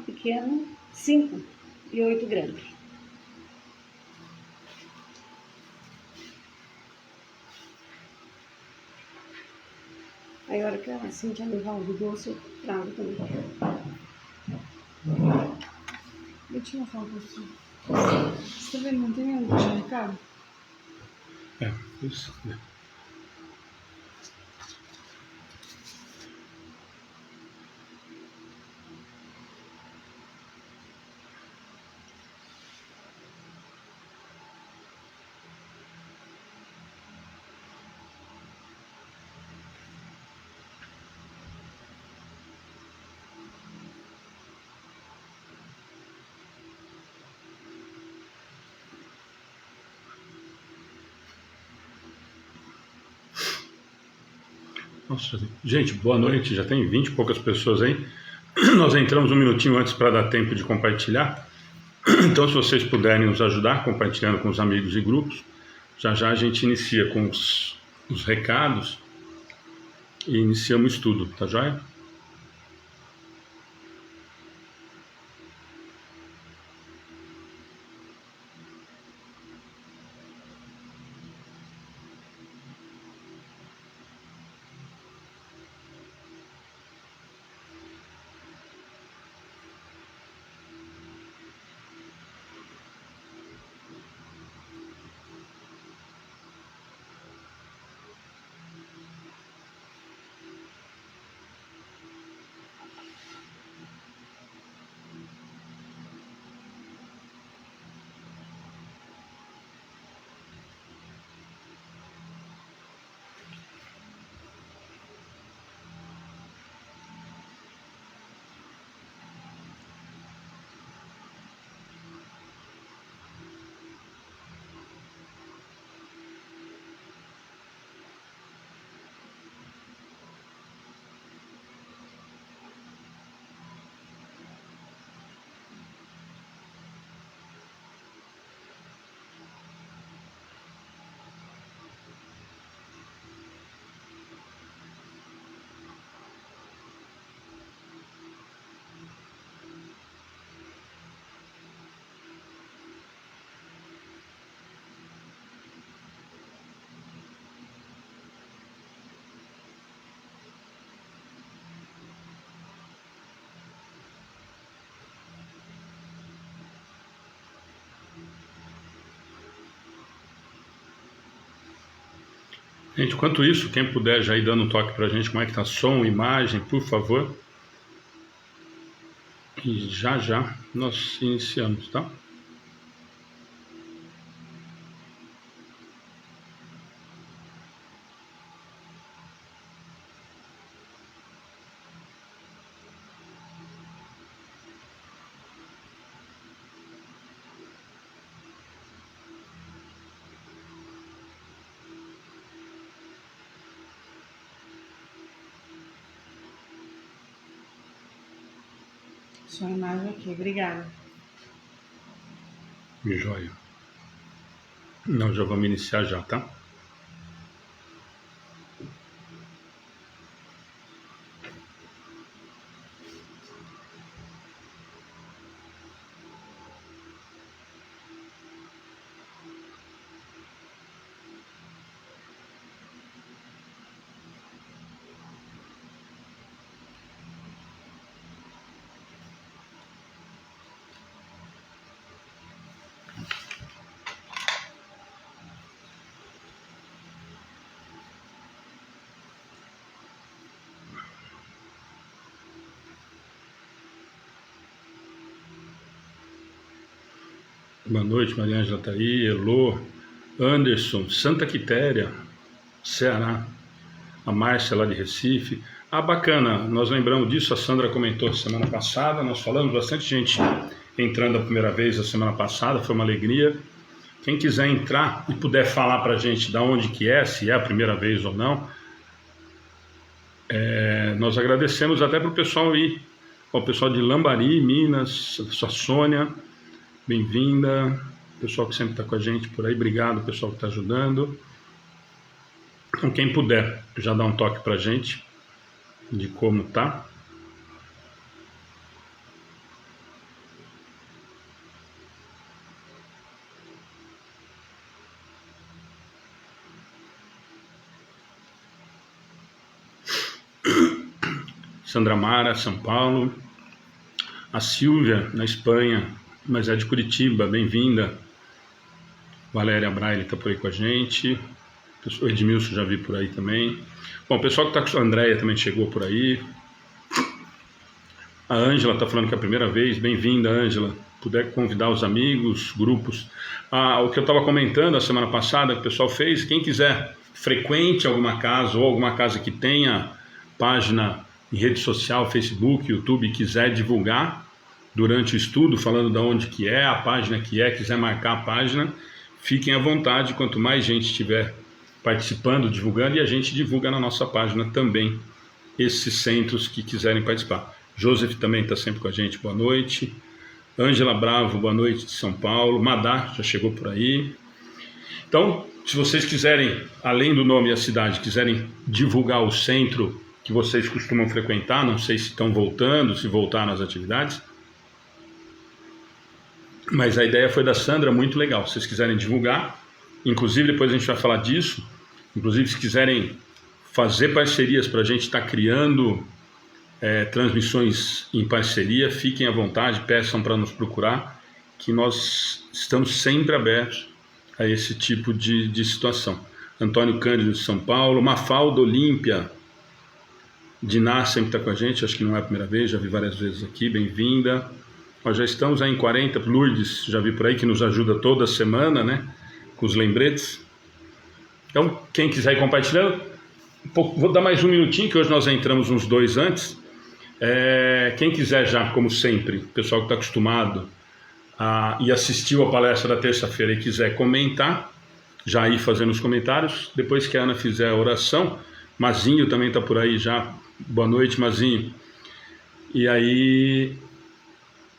pequeno, 5 e 8 gramas. Aí a hora que a Cintia levar o doce, eu trago também. Deixa eu falar um pouquinho. Você tá vendo, não tem nenhum de mercado? Isso. Nossa, gente, boa noite. Já tem 20 e poucas pessoas aí. Nós entramos um minutinho antes para dar tempo de compartilhar. Então, se vocês puderem nos ajudar compartilhando com os amigos e grupos, já já a gente inicia com os recados e iniciamos o estudo, tá joia? Gente, enquanto isso, quem puder já ir dando um toque pra gente, como é que tá som, imagem, por favor. E já já nós iniciamos, tá? Sua imagem aqui, obrigada. Joia. Nós já vamos iniciar já, tá? Boa noite, Maria Ângela tá aí, Elô, Anderson, Santa Quitéria, Ceará, a Márcia lá de Recife. Ah, bacana, nós lembramos disso, a Sandra comentou semana passada, nós falamos, bastante gente entrando a primeira vez a semana passada, foi uma alegria. Quem quiser entrar e puder falar pra gente de onde que é, se é a primeira vez ou não, nós agradecemos até pro pessoal ir, o pessoal de Lambari, Minas, a Sônia, bem-vinda, pessoal que sempre está com a gente por aí, obrigado pessoal que está ajudando. Então quem puder já dá um toque para a gente de como tá. Sandra Mara, São Paulo. A Silvia, na Espanha, mas é de Curitiba, bem-vinda. Valéria Braille está por aí com a gente. O Edmilson já vi por aí também. Bom, o pessoal que está com a Andréia também chegou por aí. A Ângela está falando que é a primeira vez. Bem-vinda, Ângela. Puder convidar os amigos, grupos. O que eu estava comentando a semana passada, que o pessoal fez, quem quiser frequente alguma casa ou alguma casa que tenha página em rede social, Facebook, YouTube, quiser divulgar durante o estudo, falando de onde que é, a página que é, quiser marcar a página, fiquem à vontade. Quanto mais gente estiver participando, divulgando, e a gente divulga na nossa página também esses centros que quiserem participar. Joseph também está sempre com a gente, boa noite. Ângela Bravo, boa noite, de São Paulo. Madá já chegou por aí. Então, se vocês quiserem, além do nome e a cidade, quiserem divulgar o centro que vocês costumam frequentar, não sei se estão voltando, se voltaram às atividades, mas a ideia foi da Sandra, muito legal. Se vocês quiserem divulgar, inclusive depois a gente vai falar disso, inclusive se quiserem fazer parcerias para a gente estar criando transmissões em parceria, fiquem à vontade, peçam para nos procurar, que nós estamos sempre abertos a esse tipo de situação. Antônio Cândido de São Paulo, Mafalda Olímpia, Diná sempre está com a gente, acho que não é a primeira vez, já vi várias vezes aqui, bem-vinda. Nós já estamos aí em 40, Lourdes, já vi por aí, que nos ajuda toda semana, né, com os lembretes. Então, quem quiser ir compartilhando, vou dar mais um minutinho, que hoje nós entramos uns 2 antes. Quem quiser já, como sempre, o pessoal que está acostumado e assistiu a palestra da terça-feira e quiser comentar, já ir fazendo os comentários, depois que a Ana fizer a oração, Mazinho também está por aí já, boa noite, Mazinho, e aí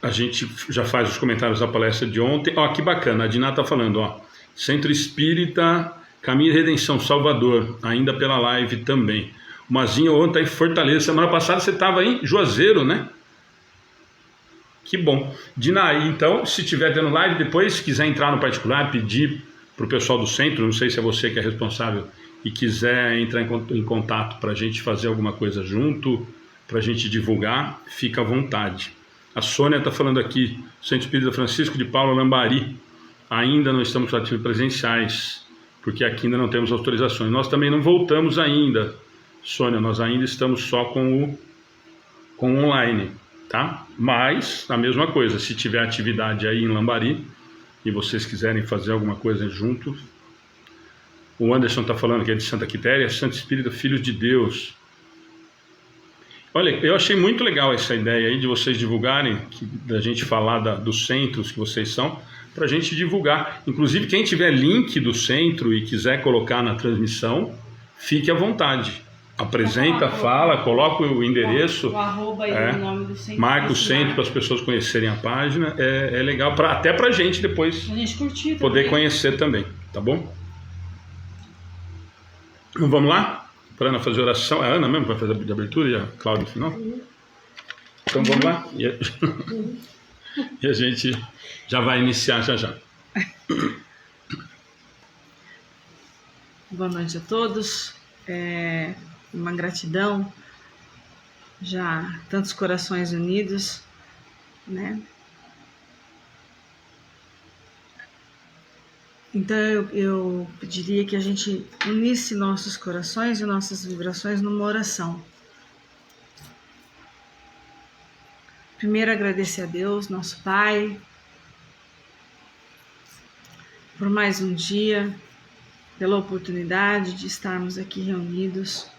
a gente já faz os comentários da palestra de ontem. Que bacana, a Diná está falando, Centro Espírita Caminho e Redenção, Salvador, ainda pela live também. O Mazinho ontem está em Fortaleza, semana passada você estava em Juazeiro, né? Que bom. Diná, então, se estiver tendo live, depois, se quiser entrar no particular, pedir para o pessoal do centro, não sei se é você que é responsável, e quiser entrar em contato para a gente fazer alguma coisa junto, para a gente divulgar, fica à vontade. A Sônia está falando aqui, Centro Espírita Francisco de Paula Lambari, ainda não estamos com atividades presenciais, porque aqui ainda não temos autorizações. Nós também não voltamos ainda, Sônia, nós ainda estamos só com o online, tá? Mas, a mesma coisa, se tiver atividade aí em Lambari, e vocês quiserem fazer alguma coisa junto, o Anderson está falando que é de Santa Quitéria, Santo Espírito, Filhos de Deus. Olha, eu achei muito legal essa ideia aí de vocês divulgarem, da gente falar dos centros que vocês são, para a gente divulgar. Inclusive, quem tiver link do centro e quiser colocar na transmissão, fique à vontade. Apresenta, fala, coloca o endereço, o arroba e o nome do centro, marca o centro para as pessoas conhecerem a página. É legal, até para a gente depois curtir poder também. Conhecer também, tá bom? Então vamos lá? Para a Ana fazer oração. A Ana mesmo vai fazer a abertura e a Cláudia no final? Então vamos lá? E a gente já vai iniciar já. Boa noite a todos. Uma gratidão, já tantos corações unidos, né? Então eu pediria que a gente unisse nossos corações e nossas vibrações numa oração. Primeiro, agradecer a Deus, nosso Pai, por mais um dia, pela oportunidade de estarmos aqui reunidos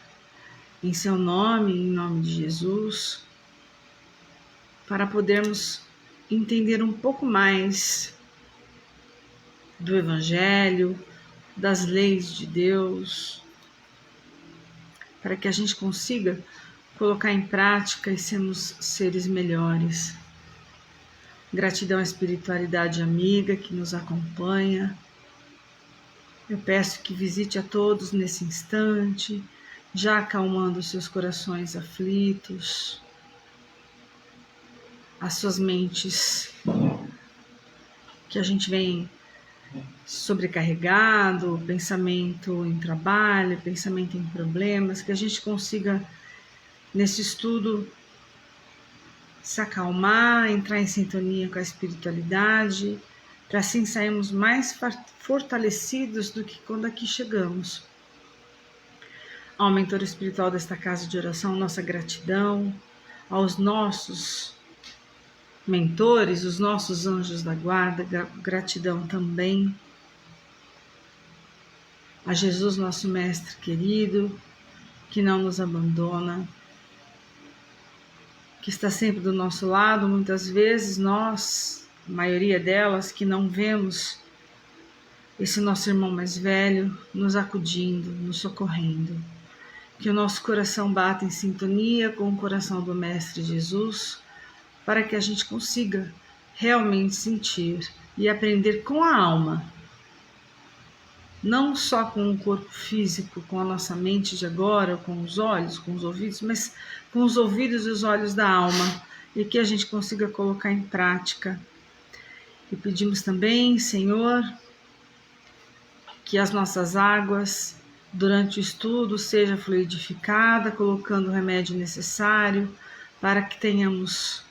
em seu nome, em nome de Jesus, para podermos entender um pouco mais do Evangelho, das leis de Deus, para que a gente consiga colocar em prática e sermos seres melhores. Gratidão à espiritualidade amiga que nos acompanha. Eu peço que visite a todos nesse instante, já acalmando os seus corações aflitos, as suas mentes que a gente vem sobrecarregado, pensamento em trabalho, pensamento em problemas, que a gente consiga nesse estudo, se acalmar, entrar em sintonia com a espiritualidade, para assim sairmos mais fortalecidos do que quando aqui chegamos. Ao mentor espiritual desta casa de oração, nossa gratidão, aos nossos mentores, os nossos anjos da guarda, gratidão também a Jesus, nosso mestre querido, que não nos abandona, que está sempre do nosso lado. Muitas vezes nós, a maioria delas, que não vemos esse nosso irmão mais velho nos acudindo, nos socorrendo. Que o nosso coração bata em sintonia com o coração do Mestre Jesus, para que a gente consiga realmente sentir e aprender com a alma, não só com o corpo físico, com a nossa mente de agora, com os olhos, com os ouvidos, mas com os ouvidos e os olhos da alma, e que a gente consiga colocar em prática. E pedimos também, Senhor, que as nossas águas, durante o estudo, seja fluidificada, colocando o remédio necessário, para que tenhamos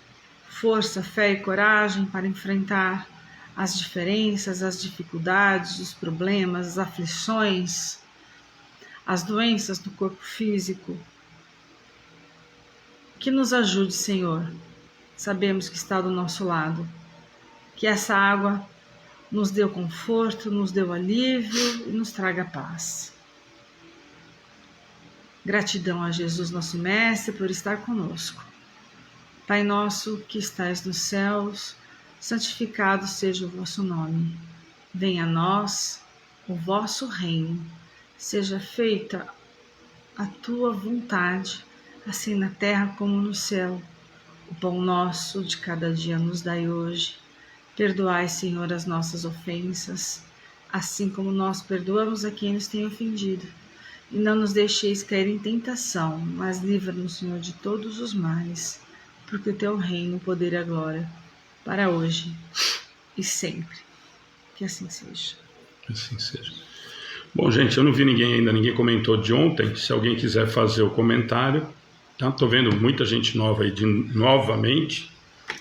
força, fé e coragem para enfrentar as diferenças, as dificuldades, os problemas, as aflições, as doenças do corpo físico. Que nos ajude, Senhor. Sabemos que está do nosso lado. Que essa água nos dê conforto, nos dê alívio e nos traga paz. Gratidão a Jesus, nosso Mestre, por estar conosco. Pai nosso que estais nos céus, santificado seja o vosso nome. Venha a nós o vosso reino. Seja feita a tua vontade, assim na terra como no céu. O pão nosso de cada dia nos dai hoje. Perdoai, Senhor, as nossas ofensas, assim como nós perdoamos a quem nos tem ofendido. E não nos deixeis cair em tentação, mas livra-nos, Senhor, de todos os males, porque o teu reino, o poder e a glória, para hoje e sempre. Que assim seja. Que assim seja. Bom, gente, eu não vi ninguém comentou de ontem. Se alguém quiser fazer o comentário, tá? Tô vendo muita gente nova aí novamente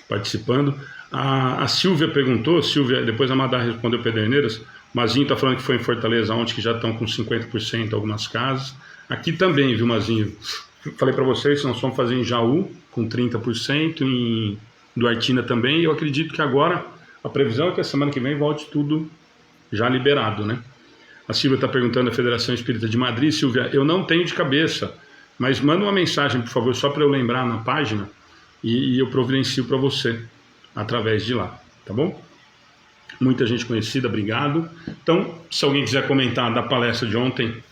participando. A Silvia perguntou, depois a Madá respondeu Pederneiras. Mazinho está falando que foi em Fortaleza ontem, que já estão com 50% em algumas casas. Aqui também, viu, Mazinho? Falei para vocês, nós vamos fazer em Jaú com 30%, em Duartina também. E eu acredito que agora a previsão é que a semana que vem volte tudo já liberado, né? A Silvia está perguntando a Federação Espírita de Madrid. Silvia, eu não tenho de cabeça, mas manda uma mensagem, por favor, só para eu lembrar na página e eu providencio para você através de lá, tá bom? Muita gente conhecida, obrigado. Então, se alguém quiser comentar da palestra de ontem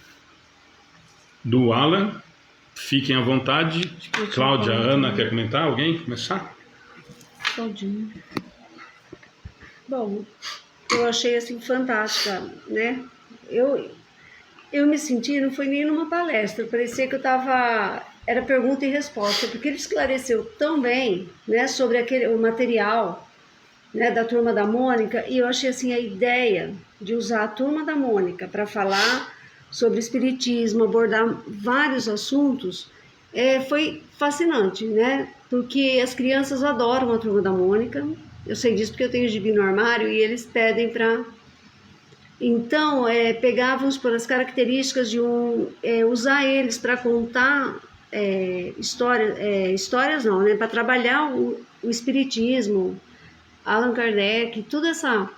do Alan, fiquem à vontade. Cláudia, Ana, quer comentar? Alguém começar? Claudinho. Bom, eu achei assim fantástica, né? Eu me senti, não foi nem numa palestra, parecia que eu estava... Era pergunta e resposta, porque ele esclareceu tão bem, né, sobre o material, né, da Turma da Mônica, e eu achei assim a ideia de usar a Turma da Mônica para falar sobre espiritismo, abordar vários assuntos, foi fascinante, né? Porque as crianças adoram a Turma da Mônica. Eu sei disso porque eu tenho gibi no armário e eles pedem para... Então, pegávamos por as características de usar eles para contar histórias não, né? Para trabalhar o espiritismo, Allan Kardec, tudo essa...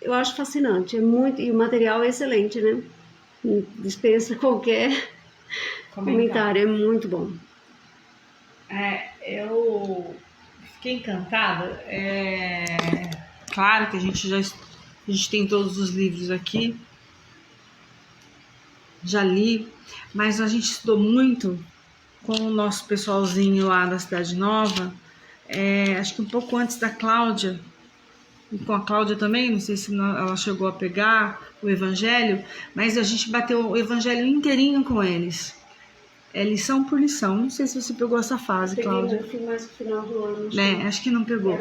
eu acho fascinante, e o material é excelente, né? Dispensa qualquer comentário, é muito bom. Eu fiquei encantada. Claro que a gente tem todos os livros aqui, já li, mas a gente estudou muito com o nosso pessoalzinho lá da Cidade Nova, acho que um pouco antes da Cláudia, e com a Cláudia também, não sei se ela chegou a pegar o Evangelho, mas a gente bateu o Evangelho inteirinho com eles. Lição por lição. Não sei se você pegou essa fase, Cláudia. Eu fiz mais no final do ano. Acho que não pegou.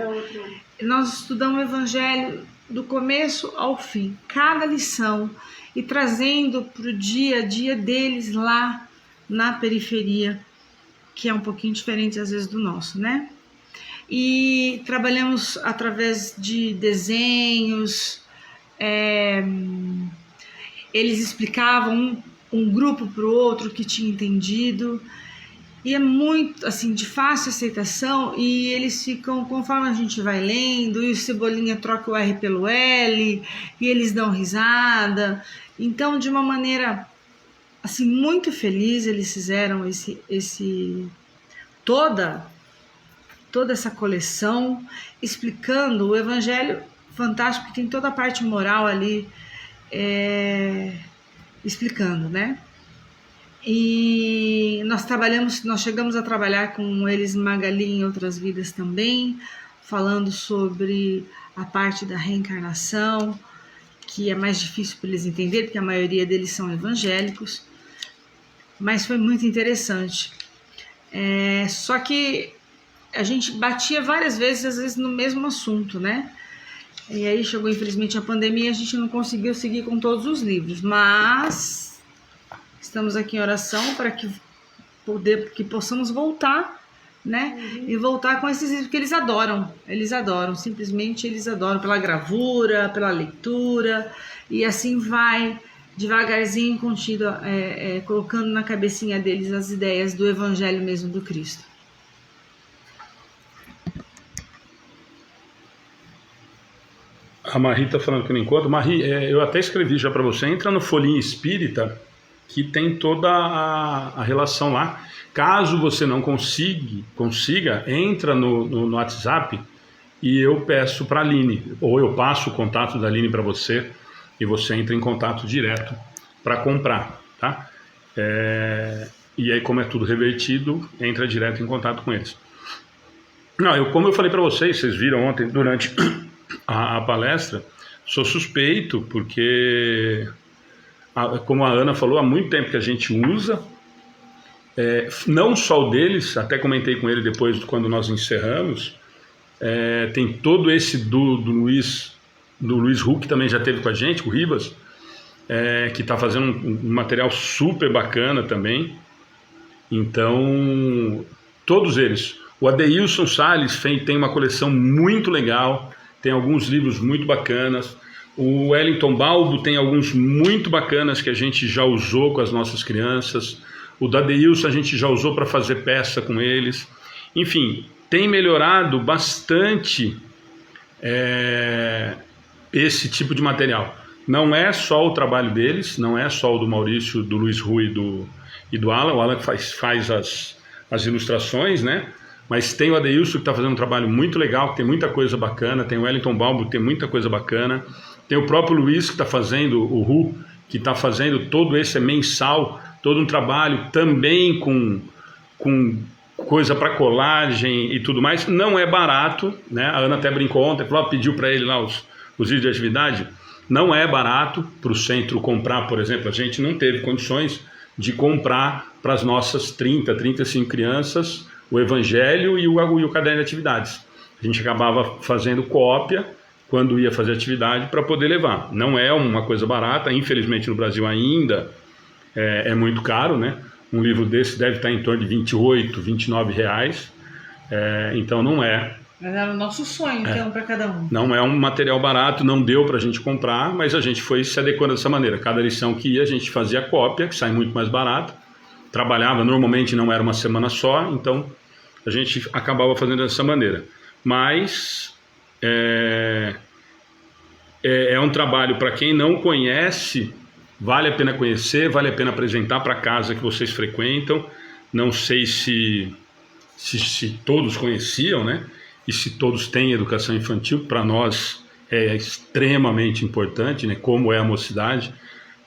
Nós estudamos o Evangelho do começo ao fim, cada lição, e trazendo para o dia a dia deles lá na periferia. que é um pouquinho diferente às vezes do nosso, né? E trabalhamos através de desenhos, eles explicavam um grupo para o outro que tinha entendido, e é muito assim de fácil aceitação, e eles ficam, conforme a gente vai lendo, e o Cebolinha troca o R pelo L, e eles dão risada. Então, de uma maneira assim muito feliz, eles fizeram toda essa coleção, explicando o Evangelho fantástico, que tem toda a parte moral ali, explicando, né? E nós chegamos a trabalhar com eles, Magali, em outras vidas também, falando sobre a parte da reencarnação, que é mais difícil para eles entenderem, porque a maioria deles são evangélicos, mas foi muito interessante. Só que a gente batia várias vezes, às vezes no mesmo assunto, né? E aí chegou infelizmente a pandemia, a gente não conseguiu seguir com todos os livros, mas estamos aqui em oração para que possamos voltar, né? E voltar com esses livros que eles adoram, simplesmente eles adoram, pela gravura, pela leitura, e assim vai devagarzinho, contido, colocando na cabecinha deles as ideias do Evangelho mesmo do Cristo. A Marie está falando que não encontra. Marie, eu até escrevi já para você, entra no Folhinha Espírita, que tem toda a relação lá. Caso você não consiga, entra no WhatsApp e eu peço para a Aline, ou eu passo o contato da Aline para você, e você entra em contato direto para comprar, tá? E aí, como é tudo revertido, entra direto em contato com eles. Não, como eu falei para vocês viram ontem durante a palestra, sou suspeito, porque, como a Ana falou, há muito tempo que a gente usa, não só o deles, até comentei com ele depois, quando nós encerramos, tem todo esse do Luiz Huck, que também já esteve com a gente, o Ribas, que está fazendo um material super bacana também. Então, todos eles. O Adeilson Salles tem uma coleção muito legal, tem alguns livros muito bacanas. O Wellington Balbo tem alguns muito bacanas que a gente já usou com as nossas crianças. O da Adeilson a gente já usou para fazer peça com eles. Enfim, tem melhorado bastante esse tipo de material. Não é só o trabalho deles, não é só o do Maurício, do Luiz Rui e do Alan. O Alan faz as ilustrações, né? Mas tem o Adeilson, que está fazendo um trabalho muito legal, que tem muita coisa bacana. Tem o Wellington Balbo, que tem muita coisa bacana. Tem o próprio Luiz, que está fazendo, o Ru, que está fazendo todo esse mensal, todo um trabalho também com coisa para colagem e tudo mais. Não é barato, né? A Ana até brincou ontem, pediu para ele lá os vídeos de atividade. Não é barato para o centro comprar, por exemplo. A gente não teve condições de comprar para as nossas 35 crianças o Evangelho e o caderno de atividades. A gente acabava fazendo cópia quando ia fazer atividade para poder levar. Não é uma coisa barata, infelizmente no Brasil ainda é muito caro, né? Um livro desse deve estar em torno de R$28, R$29, então não é. Mas era o nosso sonho ter um para cada um. Não é um material barato, não deu para a gente comprar, mas a gente foi se adequando dessa maneira. Cada lição que ia, a gente fazia cópia, que sai muito mais barato. Trabalhava, normalmente não era uma semana só, então a gente acabava fazendo dessa maneira. Mas é um trabalho para quem não conhece, vale a pena conhecer, vale a pena apresentar para a casa que vocês frequentam. Não sei se todos conheciam, né? E se todos têm educação infantil, para nós é extremamente importante, né? Como é a mocidade.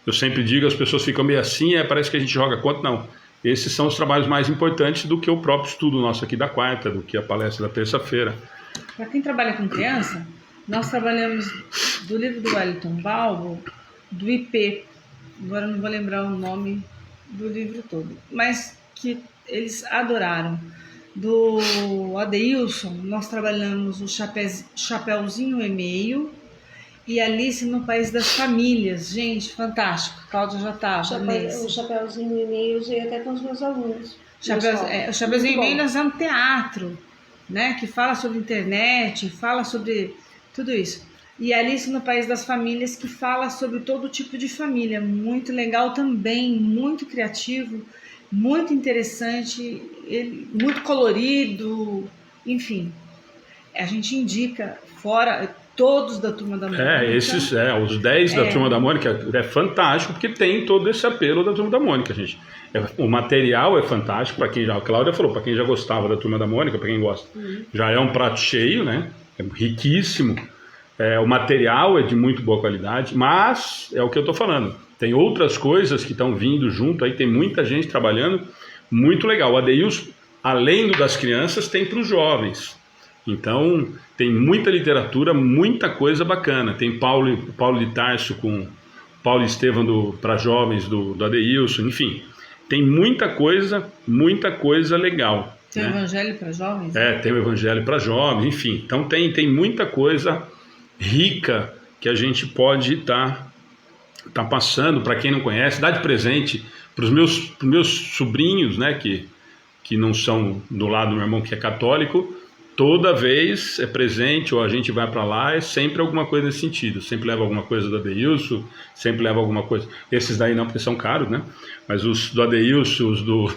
Eu sempre digo, as pessoas ficam meio assim, parece que a gente joga contra. Não, esses são os trabalhos mais importantes do que o próprio estudo nosso aqui da quarta, do que a palestra da terça-feira. Para quem trabalha com criança, nós trabalhamos do livro do Wellington Balbo, do IP, agora não vou lembrar o nome do livro todo, mas que eles adoraram. Do Adeilson, nós trabalhamos o Chapeuzinho e Meio e Alice no País das Famílias. Gente, fantástico. Cláudia já estava. O Chapeuzinho e Meio eu usei até com os meus alunos. O Chapeuzinho Vermelho nós vamos teatro, né? Que fala sobre internet, fala sobre tudo isso. E Alice no País das Famílias, que fala sobre todo tipo de família. Muito legal também, muito criativo, muito interessante, muito colorido, enfim. A gente indica, fora todos da Turma da Mônica. Os 10 da Turma da Mônica é fantástico, porque tem todo esse apelo da Turma da Mônica, gente. O material é fantástico, para quem já... A Cláudia falou, para quem já gostava da Turma da Mônica, para quem gosta, já é um prato cheio, né? É riquíssimo. O material é de muito boa qualidade, mas é o que eu estou falando. Tem outras coisas que estão vindo junto, aí tem muita gente trabalhando, muito legal. O Adeilson, além das crianças, tem para os jovens. Então, tem muita literatura, muita coisa bacana. Tem Paulo de Tarso com Paulo e Estevam para jovens do Adeilson, enfim. Tem muita coisa legal. Tem o Evangelho para jovens? Tem o Evangelho para jovens, enfim. Então, tem muita coisa rica que a gente pode estar passando para quem não conhece, dar de presente para os meus sobrinhos, né, que não são do lado do meu irmão que é católico. Toda vez é presente, ou a gente vai para lá, é sempre alguma coisa nesse sentido. Sempre leva alguma coisa do Adeilson, sempre leva alguma coisa. Esses daí não, porque são caros, né? Mas os do Adeilson, os do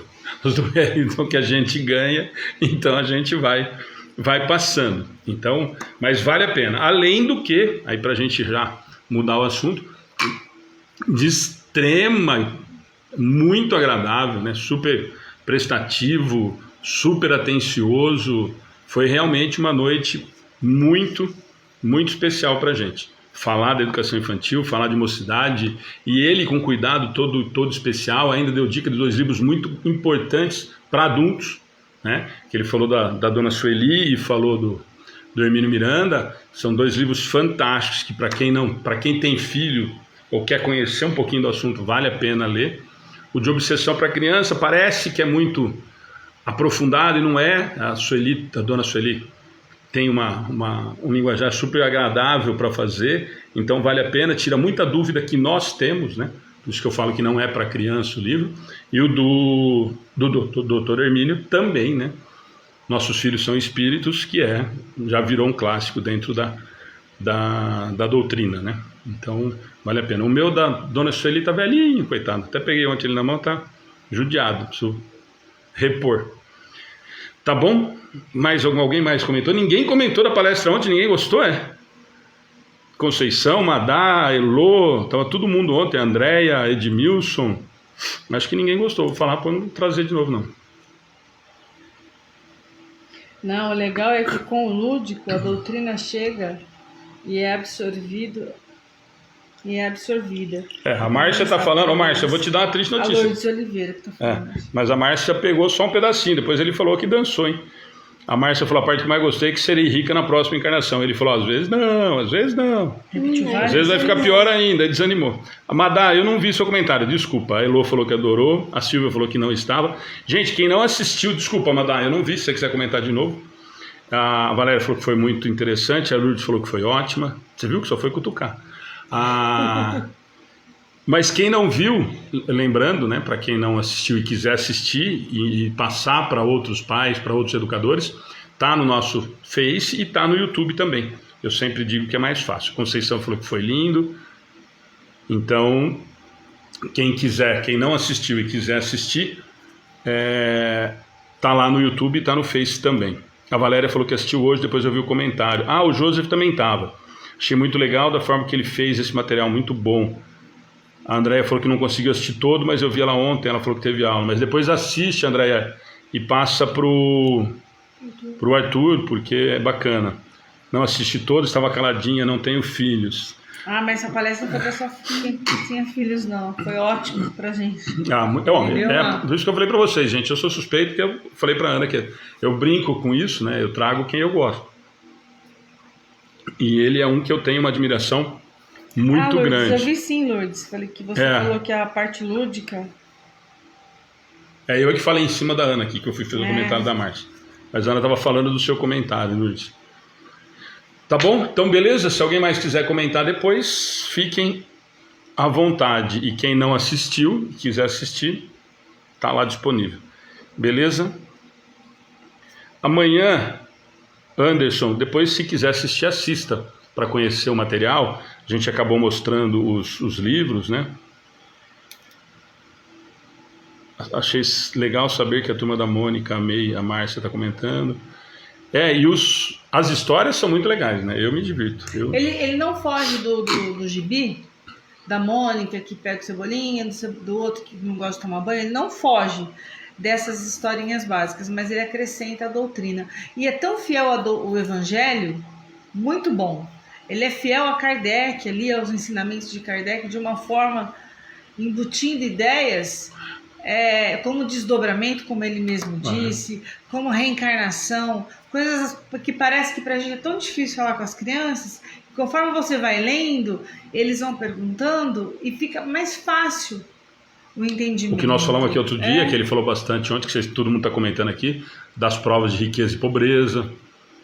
Wellington que a gente ganha, então a gente vai passando. Então, mas vale a pena. Além do que, aí para a gente já mudar o assunto, de extrema, muito agradável, né? Super prestativo, super atencioso. Foi realmente uma noite muito, muito especial para a gente. Falar da educação infantil, falar de mocidade, e ele com cuidado todo especial, ainda deu dica de 2 livros muito importantes para adultos, né? Que ele falou da Dona Sueli e falou do Hermínio Miranda. São 2 livros fantásticos que para quem tem filho ou quer conhecer um pouquinho do assunto, vale a pena ler. O de Obsessão para Criança parece que é muito aprofundado e não é. A Dona Sueli tem um linguajar super agradável para fazer, então vale a pena, tira muita dúvida que nós temos, né? Por isso que eu falo que não é para criança o livro. E o do Dr. Hermínio também, né? Nossos Filhos São Espíritos, que já virou um clássico dentro da doutrina, né? Então vale a pena. O meu da Dona Sueli tá velhinho, coitado, até peguei ontem ele na mão, tá judiado, preciso repor. Tá bom? Alguém mais comentou? Ninguém comentou da palestra ontem, ninguém gostou, Conceição, Madá, Elô, tava todo mundo ontem, Andréia, Edmilson. Acho que ninguém gostou. Vou falar para não trazer de novo, não. Não, o legal é que com o lúdico a doutrina chega e é absorvida. A Márcia está falando, Márcia, eu vou te dar uma triste notícia. A Lourdes Oliveira que está falando. Mas a Márcia pegou só um pedacinho, depois ele falou que dançou, hein? A Márcia falou, a parte que mais gostei é que serei rica na próxima encarnação. Ele falou, às vezes não. Às vezes vai ficar pior ainda, ele desanimou. A Madá, eu não vi seu comentário, desculpa. A Elô falou que adorou, a Silvia falou que não estava. Gente, quem não assistiu, desculpa, Madá, eu não vi, se você quiser comentar de novo. A Valéria falou que foi muito interessante, a Lourdes falou que foi ótima. Você viu que só foi cutucar. Mas quem não viu, lembrando, né, para quem não assistiu e quiser assistir e passar para outros pais, para outros educadores, tá no nosso Face e tá no YouTube também. Eu sempre digo que é mais fácil. Conceição falou que foi lindo. Então, quem não assistiu e quiser assistir, tá lá no YouTube e tá no Face também. A Valéria falou que assistiu hoje, depois eu vi o comentário. O Joseph também estava. Achei muito legal da forma que ele fez esse material, muito bom. A Andréia falou que não conseguiu assistir todo, mas eu vi ela ontem, ela falou que teve aula. Mas depois assiste, Andréia, e passa pro Arthur, porque é bacana. Não assisti todo, estava caladinha, não tenho filhos. Mas essa palestra não foi para só quem tinha filhos, não. Foi ótimo pra gente. Por isso que eu falei para vocês, gente. Eu sou suspeito, porque eu falei para Ana que eu brinco com isso, né? Eu trago quem eu gosto. E ele é um que eu tenho uma admiração muito Lourdes, grande. Eu vi sim, Lourdes. Falei que você falou que a parte lúdica... Eu que falei em cima da Ana aqui, que eu fui fazer o comentário da Márcia. Mas a Ana estava falando do seu comentário, Lourdes. Tá bom? Então, beleza? Se alguém mais quiser comentar depois, fiquem à vontade. E quem não assistiu, quiser assistir, tá lá disponível. Beleza? Amanhã, Anderson, depois se quiser assistir, assista para conhecer o material. A gente acabou mostrando os livros, né? Achei legal saber que a turma da Mônica, a Márcia está comentando. E as histórias são muito legais, né? Eu me divirto. Ele não foge do gibi, da Mônica que pega o Cebolinha, do outro que não gosta de tomar banho. Ele não foge dessas historinhas básicas, mas ele acrescenta a doutrina. E é tão fiel ao Evangelho, muito bom. Ele é fiel a Kardec, ali aos ensinamentos de Kardec, de uma forma embutindo ideias, como desdobramento, como ele mesmo disse, como reencarnação, coisas que parece que para a gente é tão difícil falar com as crianças. Conforme você vai lendo, eles vão perguntando e fica mais fácil o entendimento. O que nós falamos aqui outro dia, que ele falou bastante ontem, que todo mundo está comentando aqui, das provas de riqueza e pobreza,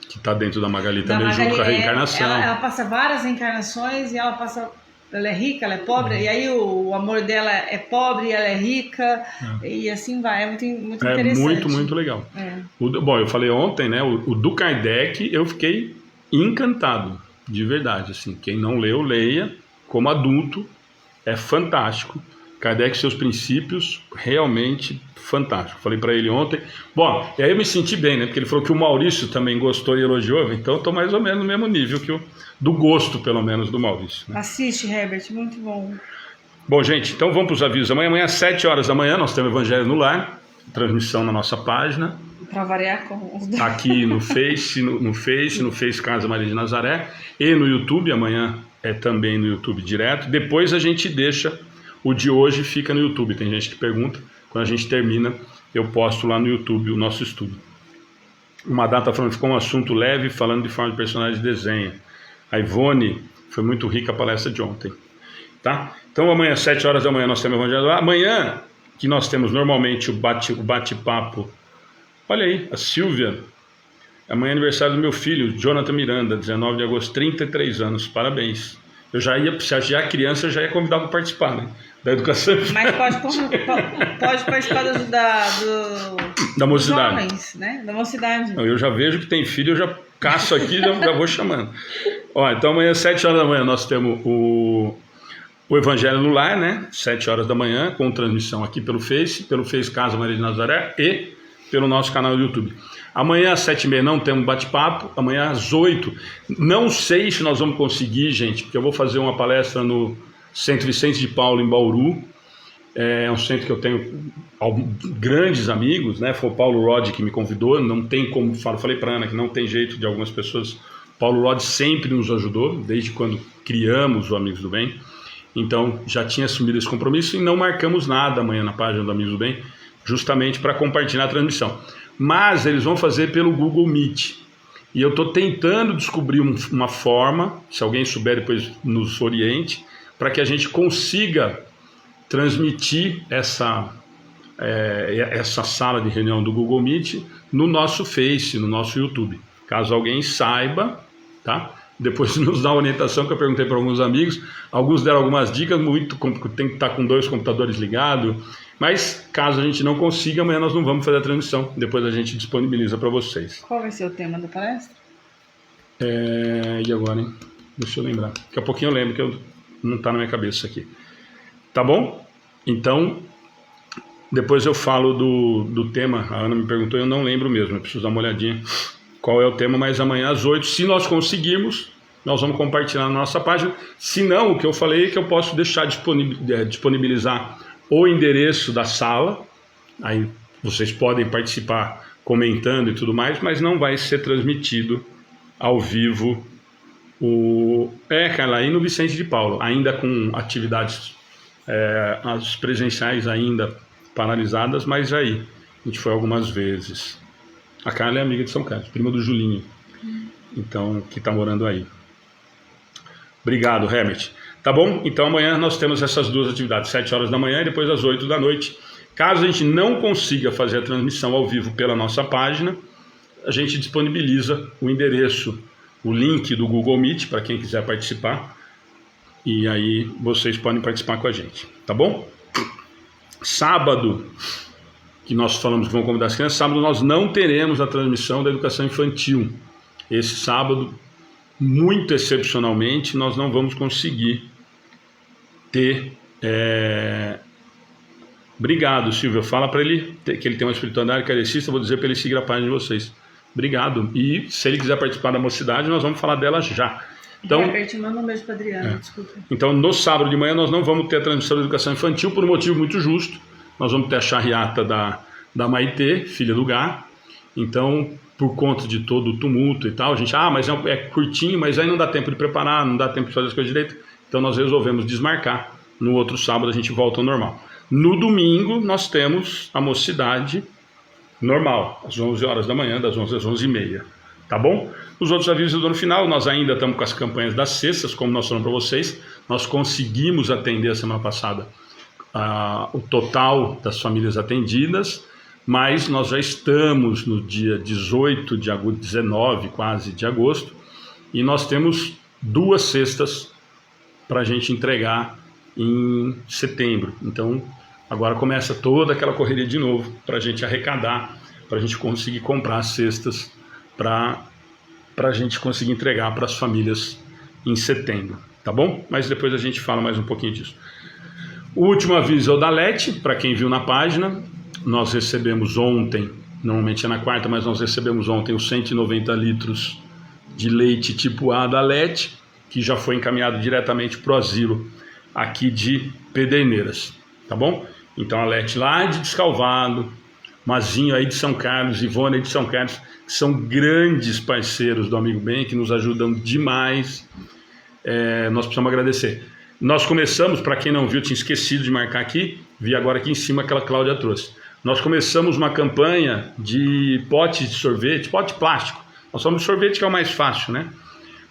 que está dentro da Magali também, junto com a reencarnação. Ela passa várias reencarnações e ela é rica, ela é pobre, e aí o amor dela é pobre e ela é rica, e assim vai, é muito interessante. Muito, muito legal. Bom, eu falei ontem, né, o do Kardec, eu fiquei encantado, de verdade, assim, quem não leu, leia, como adulto, é fantástico. Kardec, seus princípios, realmente fantástico. Falei para ele ontem. Bom, e aí eu me senti bem, né? Porque ele falou que o Maurício também gostou e elogiou, então eu estou mais ou menos no mesmo nível do gosto, pelo menos, do Maurício. Né? Assiste, Herbert, muito bom. Bom, gente, então vamos para os avisos. Amanhã às 7 horas da manhã, nós temos Evangelho no Lar, transmissão na nossa página. Para variar com os dois. Aqui no Face Casa Maria de Nazaré, e no YouTube, amanhã é também no YouTube direto. Depois a gente deixa... O de hoje fica no YouTube, tem gente que pergunta, quando a gente termina, eu posto lá no YouTube o nosso estudo. Uma data falando que ficou um assunto leve, falando de forma de personagem de desenho. A Ivone, foi muito rica a palestra de ontem. Tá? Então amanhã, às 7 horas da manhã, nós temos o Evangelho lá. Amanhã, que nós temos normalmente o bate-papo, olha aí, a Silvia, amanhã é aniversário do meu filho, Jonathan Miranda, 19 de agosto, 33 anos, parabéns. Eu já ia, se já é criança, eu já ia convidar para participar, né? Da educação. Mas pode participar da mocidade. Jovens, né? Da mocidade. Eu já vejo que tem filho, eu já caço aqui e já vou chamando. Ó, então amanhã, às 7 horas da manhã, nós temos o Evangelho no Lar, né? 7 horas da manhã, com transmissão aqui pelo Face Casa Maria de Nazaré e pelo nosso canal do YouTube. Amanhã às 7h30 não temos bate-papo, amanhã às 8. Não sei se nós vamos conseguir, gente, porque eu vou fazer uma palestra no Centro Vicente de Paulo, em Bauru. É um centro que eu tenho grandes amigos, né? Foi o Paulo Rod que me convidou, não tem como, falei para a Ana que não tem jeito de algumas pessoas. Paulo Rod sempre nos ajudou, desde quando criamos o Amigos do Bem. Então já tinha assumido esse compromisso e não marcamos nada amanhã na página do Amigos do Bem, justamente para compartilhar a transmissão. Mas eles vão fazer pelo Google Meet. E eu estou tentando descobrir uma forma, se alguém souber depois nos oriente, para que a gente consiga transmitir essa sala de reunião do Google Meet no nosso Face, no nosso YouTube. Caso alguém saiba, tá? Depois nos dá uma orientação, que eu perguntei para alguns amigos, alguns deram algumas dicas, tem que estar com 2 computadores ligados, mas caso a gente não consiga, amanhã nós não vamos fazer a transmissão, depois a gente disponibiliza para vocês. Qual vai ser o tema da palestra? E agora, hein? Deixa eu lembrar. Daqui a pouquinho eu lembro, que não está na minha cabeça aqui. Tá bom? Então, depois eu falo do tema. A Ana me perguntou, eu não lembro mesmo, eu preciso dar uma olhadinha qual é o tema, mas amanhã às 8, se nós conseguirmos, nós vamos compartilhar na nossa página. Se não, o que eu falei é que eu posso deixar disponibilizar o endereço da sala, aí vocês podem participar comentando e tudo mais, mas não vai ser transmitido ao vivo Carla, aí no Vicente de Paulo, ainda com atividades as presenciais ainda paralisadas, mas aí a gente foi algumas vezes. A Carla é amiga de São Carlos, prima do Julinho, então, que está morando aí. Obrigado, Herbert. Tá bom? Então amanhã nós temos essas 2 atividades, 7 horas da manhã e depois às 8 da noite. Caso a gente não consiga fazer a transmissão ao vivo pela nossa página, a gente disponibiliza o endereço, o link do Google Meet para quem quiser participar, e aí vocês podem participar com a gente, tá bom? Sábado, que nós falamos que vão convidar as crianças, sábado nós não teremos a transmissão da educação infantil. Esse sábado, muito excepcionalmente, nós não vamos conseguir ter... Obrigado, Silvia. Fala para ele que ele tem uma espiritualidade kardecista, vou dizer para ele seguir a página de vocês. Obrigado. E se ele quiser participar da mocidade, nós vamos falar dela já. Então, manda um beijo para Adriana, desculpa. Então, no sábado de manhã, nós não vamos ter a transmissão da educação infantil por um motivo muito justo. Nós vamos ter a charreata da Maitê, filha do Gá. Então, por conta de todo o tumulto e tal, a gente, mas é curtinho, mas aí não dá tempo de preparar, não dá tempo de fazer as coisas direito. Então, nós resolvemos desmarcar. No outro sábado, a gente volta ao normal. No domingo, nós temos a mocidade normal, às 11 horas da manhã, das 11 às 11h30. Tá bom? Os outros avisos do ano final, nós ainda estamos com as campanhas das cestas, como nós falamos para vocês. Nós conseguimos atender a semana passada o total das famílias atendidas, mas nós já estamos no dia 18 de agosto, 19 quase de agosto, e nós temos 2 cestas para a gente entregar em setembro. Então, agora começa toda aquela correria de novo para a gente arrecadar, para a gente conseguir comprar as cestas para a gente conseguir entregar para as famílias em setembro, tá bom? Mas depois a gente fala mais um pouquinho disso. O último aviso é o da Lete, para quem viu na página. Nós recebemos ontem, normalmente é na quarta, mas nós recebemos ontem os 190 litros de leite tipo A da Lete, que já foi encaminhado diretamente para o asilo aqui de Pederneiras, tá bom? Então a Lete lá de Descalvado, Mazinho aí de São Carlos, Ivone aí de São Carlos, que são grandes parceiros do Amigo Bem, que nos ajudam demais, nós precisamos agradecer. Nós começamos, para quem não viu, tinha esquecido de marcar aqui, vi agora aqui em cima que a Cláudia trouxe. Nós começamos uma campanha de potes de sorvete, pote plástico. Nós somos sorvete que é o mais fácil, né?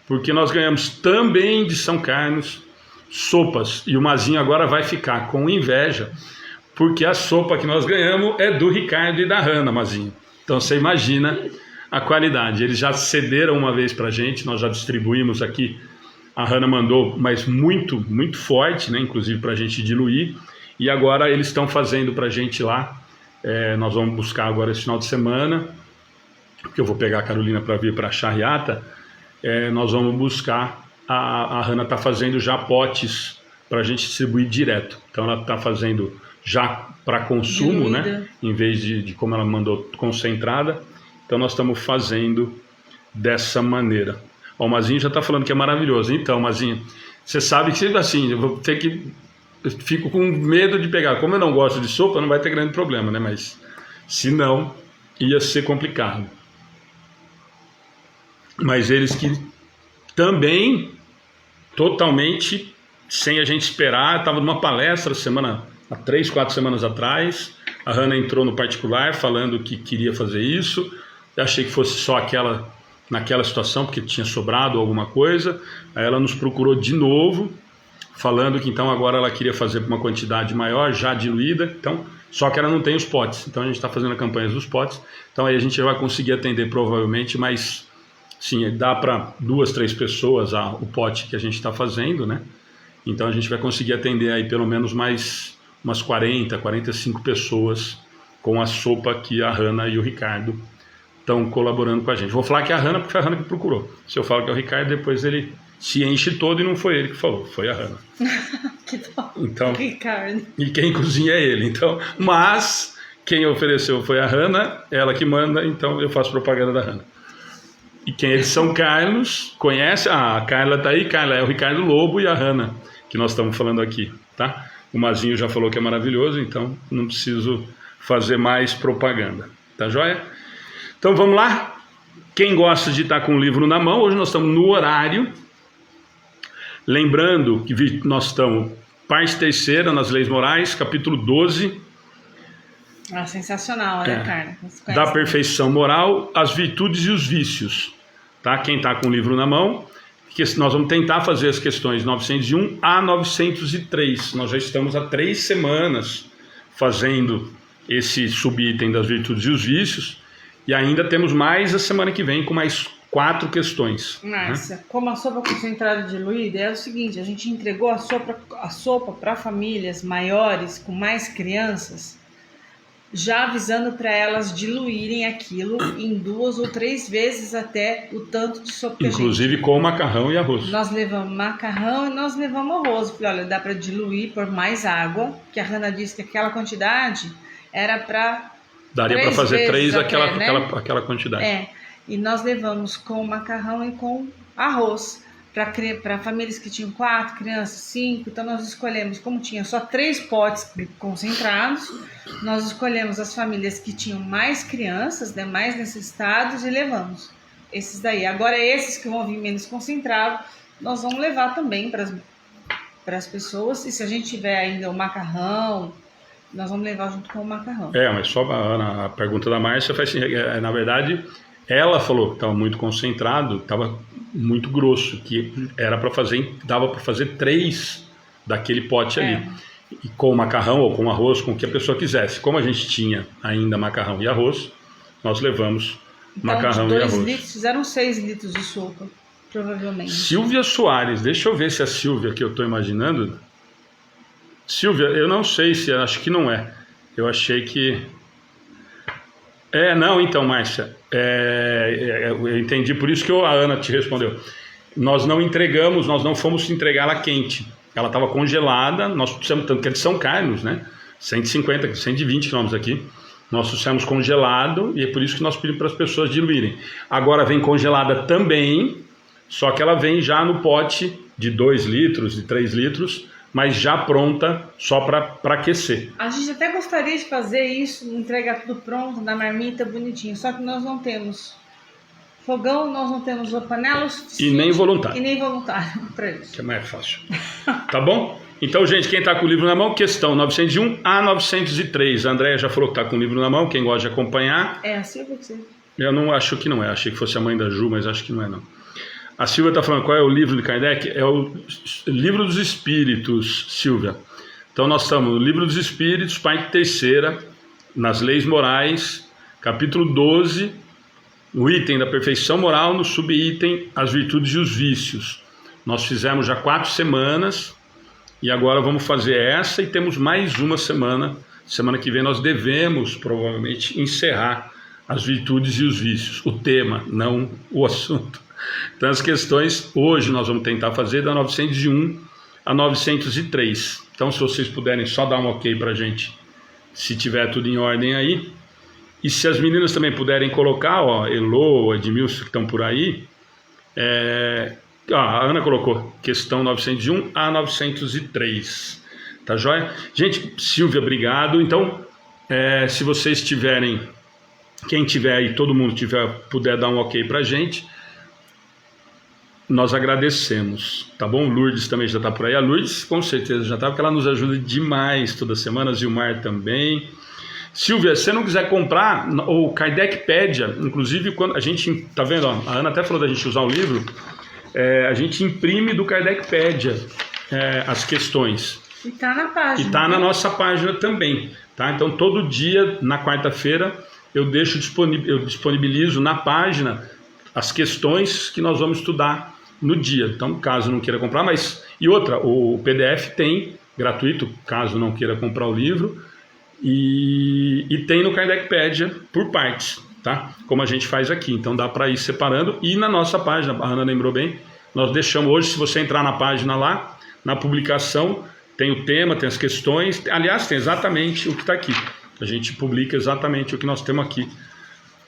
Porque nós ganhamos também de São Carlos sopas, e o Mazinho agora vai ficar com inveja, porque a sopa que nós ganhamos é do Ricardo e da Hanna, Mazinho. Então você imagina a qualidade. Eles já cederam uma vez para a gente, nós já distribuímos aqui. A Hanna mandou, mas muito, muito forte, né? Inclusive para a gente diluir. E agora eles estão fazendo para a gente lá. Nós vamos buscar agora esse final de semana, porque eu vou pegar a Carolina para vir para a charreata. Nós vamos buscar. A Hanna está fazendo já potes para a gente distribuir direto. Então ela está fazendo já para consumo, né? Em vez de como ela mandou concentrada. Então nós estamos fazendo dessa maneira. O Mazinho já está falando que é maravilhoso. Então, Mazinho, você sabe que assim, eu fico com medo de pegar. Como eu não gosto de sopa, não vai ter grande problema, né? Mas se não, ia ser complicado. Mas eles que também, totalmente, sem a gente esperar, estava numa palestra há 3, 4 semanas atrás. A Hanna entrou no particular falando que queria fazer isso. Eu achei que fosse só naquela situação, porque tinha sobrado alguma coisa. Aí ela nos procurou de novo, falando que então agora ela queria fazer uma quantidade maior, já diluída. Então, só que ela não tem os potes. Então a gente está fazendo a campanha dos potes. Então aí a gente vai conseguir atender provavelmente, mas sim, dá para 2, 3 pessoas o pote que a gente está fazendo, né? Então a gente vai conseguir atender aí pelo menos mais umas 40, 45 pessoas com a sopa que a Hanna e o Ricardo estão colaborando com a gente. Vou falar que é a Hanna, porque foi a Hanna que procurou. Se eu falo que é o Ricardo, depois ele se enche todo e não foi ele que falou, foi a Hanna. Que bom. Então, Ricardo. E quem cozinha é ele. Então, mas quem ofereceu foi a Hanna, ela que manda, então eu faço propaganda da Hanna. E quem é de São Carlos conhece, a Carla tá aí, Carla é o Ricardo Lobo e a Hanna, que nós estamos falando aqui, tá? O Mazinho já falou que é maravilhoso, então não preciso fazer mais propaganda, tá joia? Então vamos lá. Quem gosta de estar com o livro na mão, hoje nós estamos no horário. Lembrando que nós estamos parte terceira nas leis morais, capítulo 12. Sensacional, né, Carla? Da perfeição moral, as virtudes e os vícios. Tá? Quem está com o livro na mão, que nós vamos tentar fazer as questões 901 a 903. Nós já estamos há 3 semanas fazendo esse subitem das virtudes e os vícios. E ainda temos mais a semana que vem com mais 4 questões. Márcia, né? Como a sopa concentrada diluída, é o seguinte, a gente entregou a sopa para famílias maiores, com mais crianças, já avisando para elas diluírem aquilo em 2 ou 3 vezes até o tanto de sopa que Inclusive com macarrão e arroz. Nós levamos macarrão e nós levamos arroz. Falei, olha, dá para diluir por mais água, que a Hannah disse que aquela quantidade era para... Daria para fazer 3 até, aquela quantidade. E nós levamos com macarrão e com arroz. Para famílias que tinham 4 crianças, 5, então nós escolhemos, como tinha só 3 potes concentrados, nós escolhemos as famílias que tinham mais crianças, né, mais necessitados, e levamos esses daí. Agora esses que vão vir menos concentrados, nós vamos levar também para as pessoas, e se a gente tiver ainda o macarrão, nós vamos levar junto com o macarrão. Mas só a pergunta da Márcia faz assim, na verdade, ela falou que estava muito concentrado, estava muito grosso, que era para fazer, dava para fazer 3 daquele pote ali, e com macarrão ou com arroz, com o que a pessoa quisesse. Como a gente tinha ainda macarrão e arroz, nós levamos macarrão e arroz. 2 litros, fizeram 6 litros de sopa, provavelmente. Silvia Soares, deixa eu ver se é a Silvia que eu estou imaginando. Silvia, eu não sei se, acho que não é. Eu achei que... não, então, Márcia, eu entendi, por isso que a Ana te respondeu. Nós não entregamos, nós não fomos entregar ela quente. Ela estava congelada, nós trouxemos, tanto que é de São Carlos, né? 150, 120 quilômetros aqui. Nós trouxemos congelado e é por isso que nós pedimos para as pessoas diluírem. Agora vem congelada também, só que ela vem já no pote de 2 litros, de 3 litros, mas já pronta só para aquecer. A gente até gostaria de fazer isso, entregar tudo pronto, na marmita, bonitinho, só que nós não temos fogão, nós não temos panela e nem voluntário. E nem voluntário para isso. Que é mais fácil. Tá bom? Então, gente, quem está com o livro na mão, questão 901 a 903. A Andréia já falou que está com o livro na mão, quem gosta de acompanhar. A Silvia que você... Eu não acho que não é, achei que fosse a mãe da Ju, mas acho que não é não. A Silvia está falando qual é o livro de Kardec? É o Livro dos Espíritos, Silvia. Então nós estamos no Livro dos Espíritos, parte 3ª, nas Leis Morais, capítulo 12, no item da perfeição moral, no subitem as virtudes e os vícios. Nós fizemos já 4 semanas e agora vamos fazer essa e temos mais uma semana. Semana que vem nós devemos provavelmente encerrar as virtudes e os vícios. O tema, não o assunto. Então as questões, hoje nós vamos tentar fazer da 901 a 903. Então se vocês puderem só dar um ok para a gente, se tiver tudo em ordem aí. E se as meninas também puderem colocar, Elô, Edmilson que estão por aí. A Ana colocou, questão 901 a 903. Tá joia? Gente, Silvia, obrigado. Então, se vocês tiverem, quem tiver aí, todo mundo puder dar um ok para a gente, nós agradecemos, tá bom? Lourdes também já está por aí. A Lourdes com certeza já está, porque ela nos ajuda demais toda semana. Zilmar também. Silvia, se você não quiser comprar, o Kardecpédia, inclusive, quando a gente, tá vendo? A Ana até falou da gente usar o livro, a gente imprime do Kardecpédia as questões. E tá na página. E tá na nossa página também, tá? Então todo dia, na quarta-feira, eu disponibilizo na página as questões que nós vamos estudar no dia. Então, caso não queira comprar, e outra, o PDF tem gratuito, caso não queira comprar o livro, e tem no Kardecpédia por partes, tá? Como a gente faz aqui. Então dá para ir separando. E na nossa página, a Ana lembrou bem, nós deixamos hoje, se você entrar na página lá, na publicação, tem o tema, tem as questões, aliás, tem exatamente o que está aqui. A gente publica exatamente o que nós temos aqui,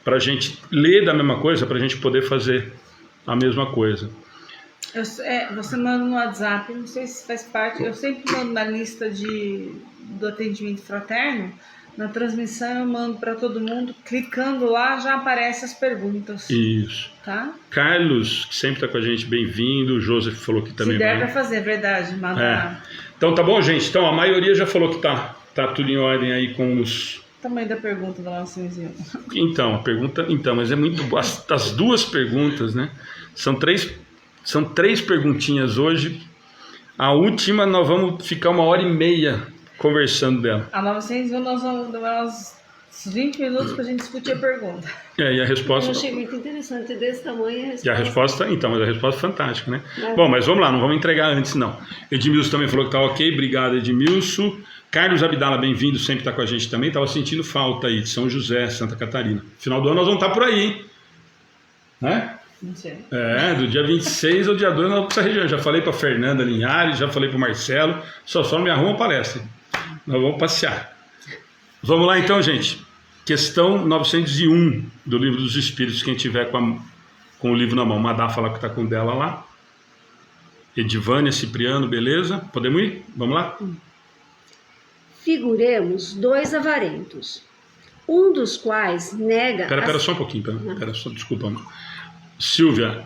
para a gente ler da mesma coisa, para a gente poder fazer a mesma coisa. Você manda no WhatsApp, não sei se faz parte, eu sempre mando na lista do atendimento fraterno, na transmissão eu mando para todo mundo, clicando lá já aparecem as perguntas. Isso. Tá? Carlos, que sempre está com a gente, bem-vindo. O Joseph falou que também. Se der para fazer, é verdade. Então tá bom, gente. Então a maioria já falou que tá tudo em ordem aí com os... Tamanho da pergunta da nossa senhora. Então, a pergunta... Então, mas é muito... As 2 perguntas, né? São três perguntinhas hoje. A última nós vamos ficar 1h30 conversando dela. A 901 nós vamos demorar uns 20 minutos para a gente discutir a pergunta. E a resposta... Eu achei muito interessante, desse tamanho a resposta. E a resposta... Então, mas a resposta é fantástica, né? Bom, mas vamos lá, não vamos entregar antes, não. Edmilson também falou que tá ok. Obrigado, Edmilson. Carlos Abdala, bem-vindo, sempre está com a gente também. Estava sentindo falta aí de São José, Santa Catarina. Final do ano nós vamos estar por aí, hein? Né? Não sei. Do dia 26 ao dia 2 nós vamos para essa região. Já falei para Fernanda Linhares, já falei para o Marcelo. Só não me arruma palestra. Nós vamos passear. Vamos lá então, gente. Questão 901 do Livro dos Espíritos. Quem tiver com o livro na mão, Madá fala que está com o dela lá. Edivânia, Cipriano, beleza? Podemos ir? Vamos lá? Figuremos 2 avarentos, um dos quais nega... Pera só um pouquinho, pera só, desculpa. Silvia,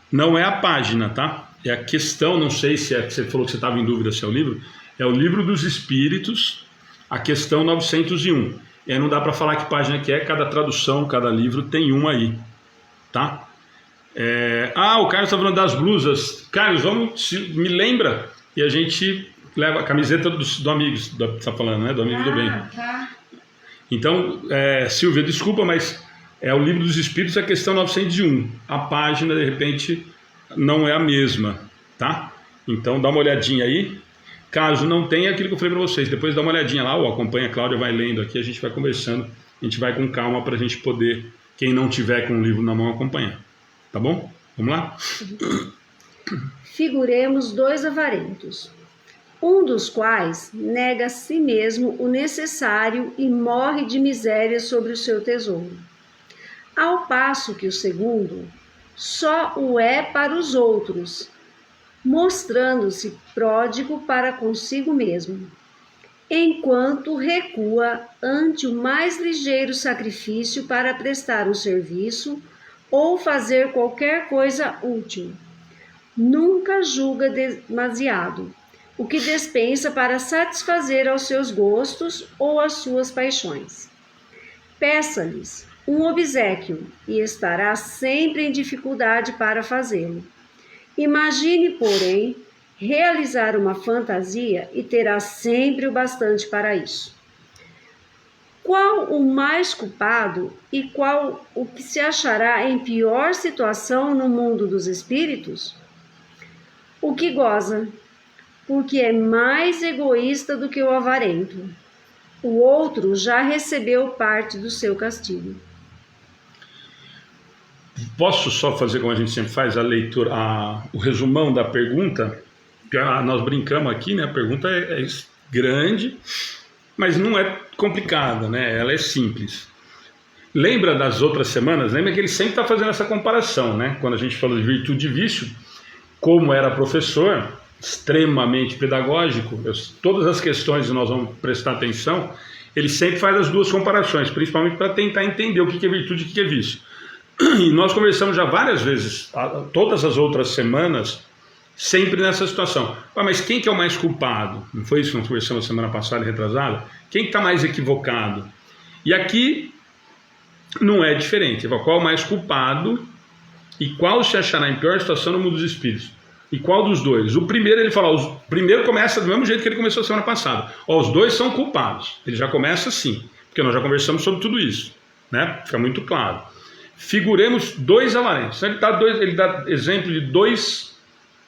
não é a página, tá? É a questão, não sei se você falou que você estava em dúvida se é o livro, é o Livro dos Espíritos, a questão 901. E aí não dá para falar que página que é, cada tradução, cada livro tem uma aí, tá? O Carlos está falando das blusas. Carlos, me lembra e a gente leva a camiseta do amigo, você está falando, né? Do amigo do bem. Tá. Então, Silvia, desculpa, mas é o Livro dos Espíritos, a questão 901. A página, de repente, não é a mesma, tá? Então, dá uma olhadinha aí. Caso não tenha, aquilo que eu falei para vocês, depois dá uma olhadinha lá, ou acompanha, a Cláudia vai lendo aqui, a gente vai conversando, a gente vai com calma para a gente poder, quem não tiver com o livro na mão, acompanhar. Tá bom? Vamos lá? Figuremos 2 avarentos, um dos quais nega a si mesmo o necessário e morre de miséria sobre o seu tesouro, ao passo que o segundo só o é para os outros, mostrando-se pródigo para consigo mesmo, enquanto recua ante o mais ligeiro sacrifício para prestar um serviço ou fazer qualquer coisa útil. Nunca julga demasiado, o que despensa para satisfazer aos seus gostos ou às suas paixões. Peça-lhes um obséquio e estará sempre em dificuldade para fazê-lo. Imagine, porém, realizar uma fantasia e terá sempre o bastante para isso. Qual o mais culpado e qual o que se achará em pior situação no mundo dos espíritos? O que goza, porque é mais egoísta do que o avarento. O outro já recebeu parte do seu castigo. Posso só fazer como a gente sempre faz, a leitura, o resumão da pergunta? Nós brincamos aqui, né? A pergunta é grande, mas não é complicada, né? Ela é simples. Lembra das outras semanas? Lembra que ele sempre está fazendo essa comparação, né? Quando a gente falou de virtude e vício, como era professor, extremamente pedagógico, todas as questões que nós vamos prestar atenção, ele sempre faz as duas comparações, principalmente para tentar entender o que é virtude e o que é vício. E nós conversamos já várias vezes, todas as outras semanas, sempre nessa situação. Mas quem que é o mais culpado? Não foi isso que nós conversamos semana passada e retrasada? Quem está mais equivocado? E aqui não é diferente. Qual é o mais culpado e qual se achará em pior situação no mundo dos espíritos? E qual dos dois? O primeiro, ele fala, o primeiro começa do mesmo jeito que ele começou semana passada. Os dois são culpados. Ele já começa assim, porque nós já conversamos sobre tudo isso, né? Fica muito claro. Figuremos 2 avarentos. Ele dá exemplo de 2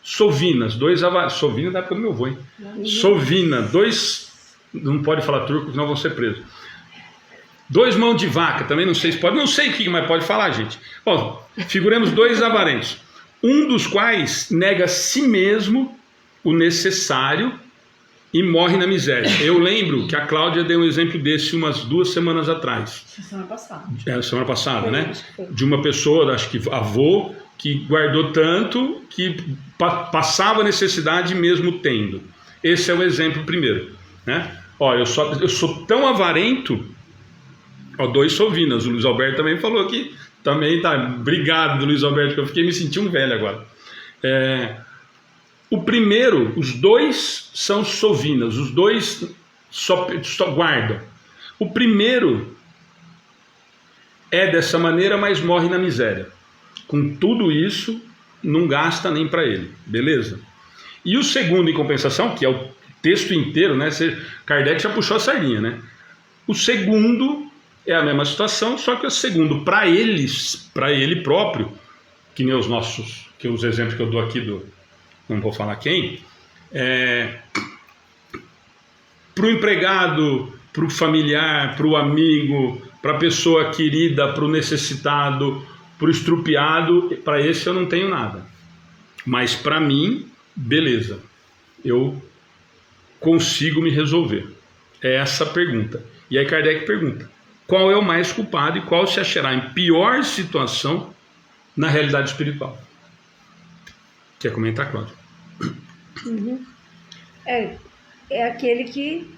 sovinas, 2 avarentos. Sovina da época do meu avô, hein? Sovina, 2, não pode falar turco, senão vão ser presos. 2 mãos de vaca, também não sei se pode, não sei o que, mas pode falar, gente. Bom, figuremos 2 avarentos, um dos quais nega a si mesmo o necessário e morre na miséria. Eu lembro que a Cláudia deu um exemplo desse umas 2 semanas atrás. Semana passada. Semana passada, né? De uma pessoa, acho que avô, que guardou tanto que passava necessidade mesmo tendo. Esse é o exemplo primeiro, né? Eu sou tão avarento, 2 sovinas, o Luiz Alberto também falou aqui, também tá, obrigado Luiz Alberto, que eu fiquei me sentindo um velho agora. O primeiro, os 2 são sovinas, os 2 só guardam. O primeiro é dessa maneira, mas morre na miséria. Com tudo isso, não gasta nem para ele, beleza? E o segundo, em compensação, que é o texto inteiro, né? Kardec já puxou a sardinha, né? O segundo é a mesma situação, só que o segundo, para ele próprio, que nem os exemplos que eu dou aqui não vou falar quem, para o empregado, para o familiar, para o amigo, para a pessoa querida, para o necessitado, para o estrupiado, para esse eu não tenho nada. Mas para mim, beleza, eu consigo me resolver. É essa a pergunta. E aí Kardec pergunta, qual é o mais culpado e qual se achará em pior situação na realidade espiritual? Quer comentar, Cláudia? Uhum. É aquele que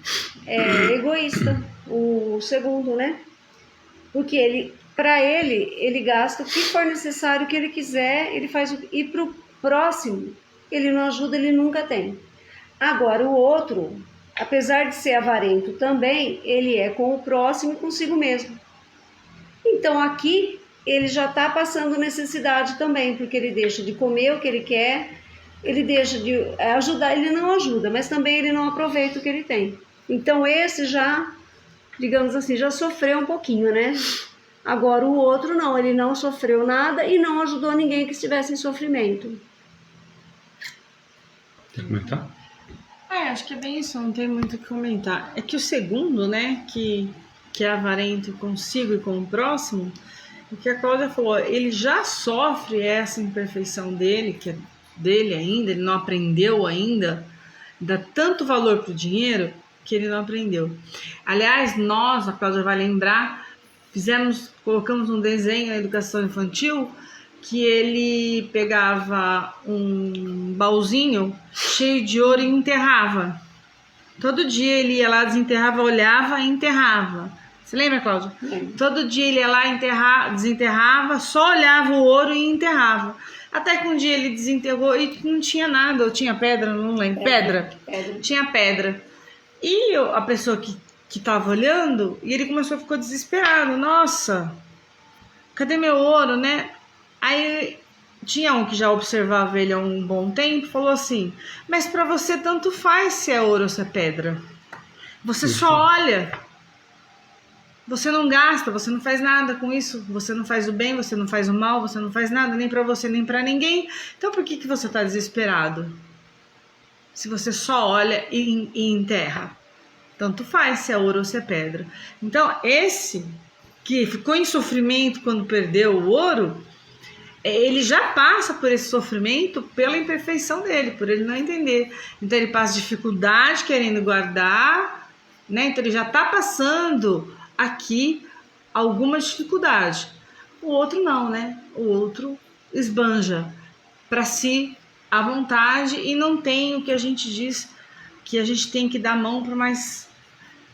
é egoísta, o segundo, né? Porque ele gasta o que for necessário, o que ele quiser, ele faz. E para o próximo, ele não ajuda, ele nunca tem. Agora, o outro, apesar de ser avarento também, ele é com o próximo e consigo mesmo. Então, aqui, ele já está passando necessidade também, porque ele deixa de comer o que ele quer, ele deixa de ajudar, ele não ajuda, mas também ele não aproveita o que ele tem. Então, esse já, digamos assim, já sofreu um pouquinho, né? Agora, o outro não, ele não sofreu nada e não ajudou ninguém que estivesse em sofrimento. Quer comentar? Acho que é bem isso, não tem muito o que comentar. É que o segundo, né, que é avarento consigo e com o próximo, o que a Cláudia falou, ele já sofre essa imperfeição dele, que é dele ainda, ele não aprendeu ainda, dá tanto valor pro dinheiro que ele não aprendeu. Aliás, nós, a Cláudia vai lembrar, colocamos um desenho na educação infantil que ele pegava um baúzinho cheio de ouro e enterrava. Todo dia ele ia lá, desenterrava, olhava e enterrava. Você lembra, Cláudia? Todo dia ele ia lá, desenterrava, só olhava o ouro e enterrava. Até que um dia ele desenterrou e não tinha nada, ou tinha pedra, não lembro. Pedra. Tinha pedra. E a pessoa que estava olhando, e ele ficou desesperado. Nossa, cadê meu ouro, né? Aí tinha um que já observava ele há um bom tempo, falou assim, mas para você tanto faz se é ouro ou se é pedra. Você só olha, você não gasta, você não faz nada com isso, você não faz o bem, você não faz o mal, você não faz nada, nem para você, nem para ninguém. Então por que você está desesperado? Se você só olha e enterra. Tanto faz se é ouro ou se é pedra. Então esse que ficou em sofrimento quando perdeu o ouro, ele já passa por esse sofrimento pela imperfeição dele, por ele não entender. Então ele passa dificuldade querendo guardar, né? Então ele já está passando aqui alguma dificuldade. O outro não, né? O outro esbanja para si à vontade e não tem o que a gente diz que a gente tem que dar mão para mais,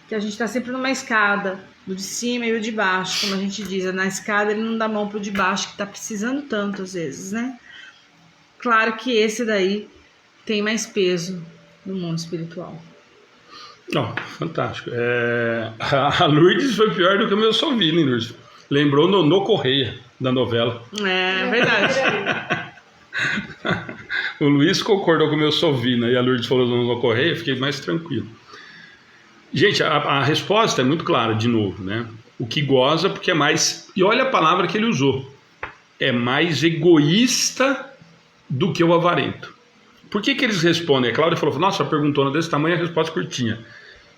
que a gente está sempre numa escada, o de cima e o de baixo, como a gente diz, na escada ele não dá mão pro de baixo, que tá precisando tanto às vezes, né? Claro que esse daí tem mais peso no mundo espiritual. Não, fantástico. A Lourdes foi pior do que o meu Salvino, hein, Lourdes? Lembrou no Correia, da novela. É verdade. O Luiz concordou com o meu Salvino e a Lourdes falou no Correia, fiquei mais tranquilo. Gente, a resposta é muito clara, de novo, né? O que goza porque é mais... E olha a palavra que ele usou. É mais egoísta do que o avarento. Por que eles respondem? A Cláudia falou, nossa, a perguntona desse tamanho, a resposta curtinha.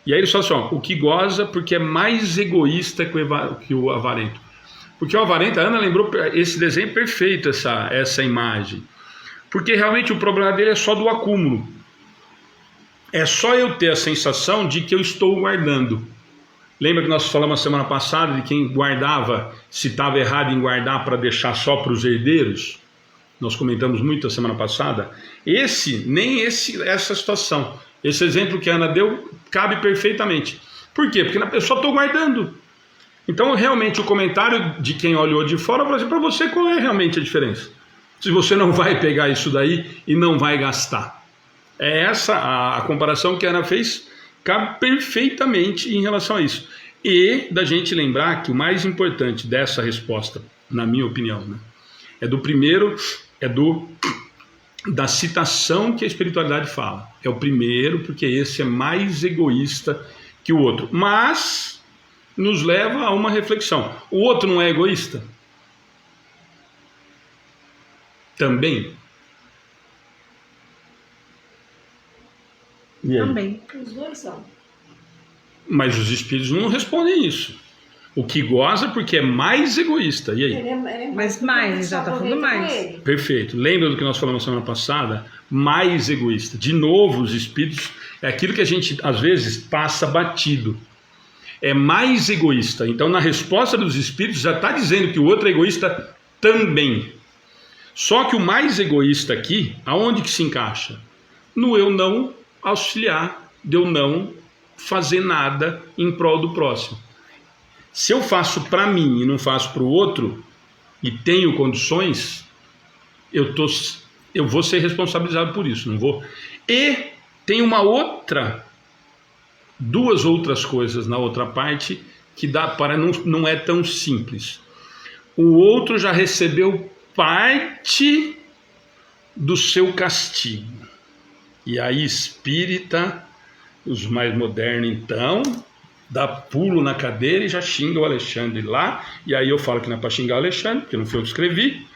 E aí eles falam assim, ó, o que goza porque é mais egoísta que o avarento. Porque o avarento, a Ana lembrou esse desenho perfeito, essa imagem. Porque realmente o problema dele é só do acúmulo. É só eu ter a sensação de que eu estou guardando. Lembra que nós falamos a semana passada de quem guardava, se estava errado em guardar para deixar só para os herdeiros? Nós comentamos muito a semana passada. Essa situação, esse exemplo que a Ana deu, cabe perfeitamente. Por quê? Porque eu só estou guardando. Então, realmente, o comentário de quem olhou de fora, vai dizer para você qual é realmente a diferença. Se você não vai pegar isso daí e não vai gastar. É essa a comparação que a Ana fez, cabe perfeitamente em relação a isso. E da gente lembrar que o mais importante dessa resposta, na minha opinião, né, é do primeiro, da citação que a espiritualidade fala. É o primeiro, porque esse é mais egoísta que o outro. Mas nos leva a uma reflexão. O outro não é egoísta? Também? Também. Os dois são. Mas os espíritos não respondem isso. O que goza porque é mais egoísta. E aí? Ele é Mas mais, já tá falando mais. Perfeito. Lembra do que nós falamos semana passada? Mais egoísta. De novo, os espíritos, é aquilo que a gente às vezes passa batido. É mais egoísta. Então, na resposta dos espíritos, já está dizendo que o outro é egoísta também. Só que o mais egoísta aqui, aonde que se encaixa? No eu não auxiliar, de eu não fazer nada em prol do próximo. Se eu faço para mim e não faço para o outro, e tenho condições, eu vou ser responsabilizado por isso, não vou. E tem duas outras coisas na outra parte que dá para não é tão simples. O outro já recebeu parte do seu castigo. E aí espírita, os mais modernos então, dá pulo na cadeira e já xinga o Alexandre lá. E aí eu falo que não é para xingar o Alexandre, porque não foi eu que escrevi.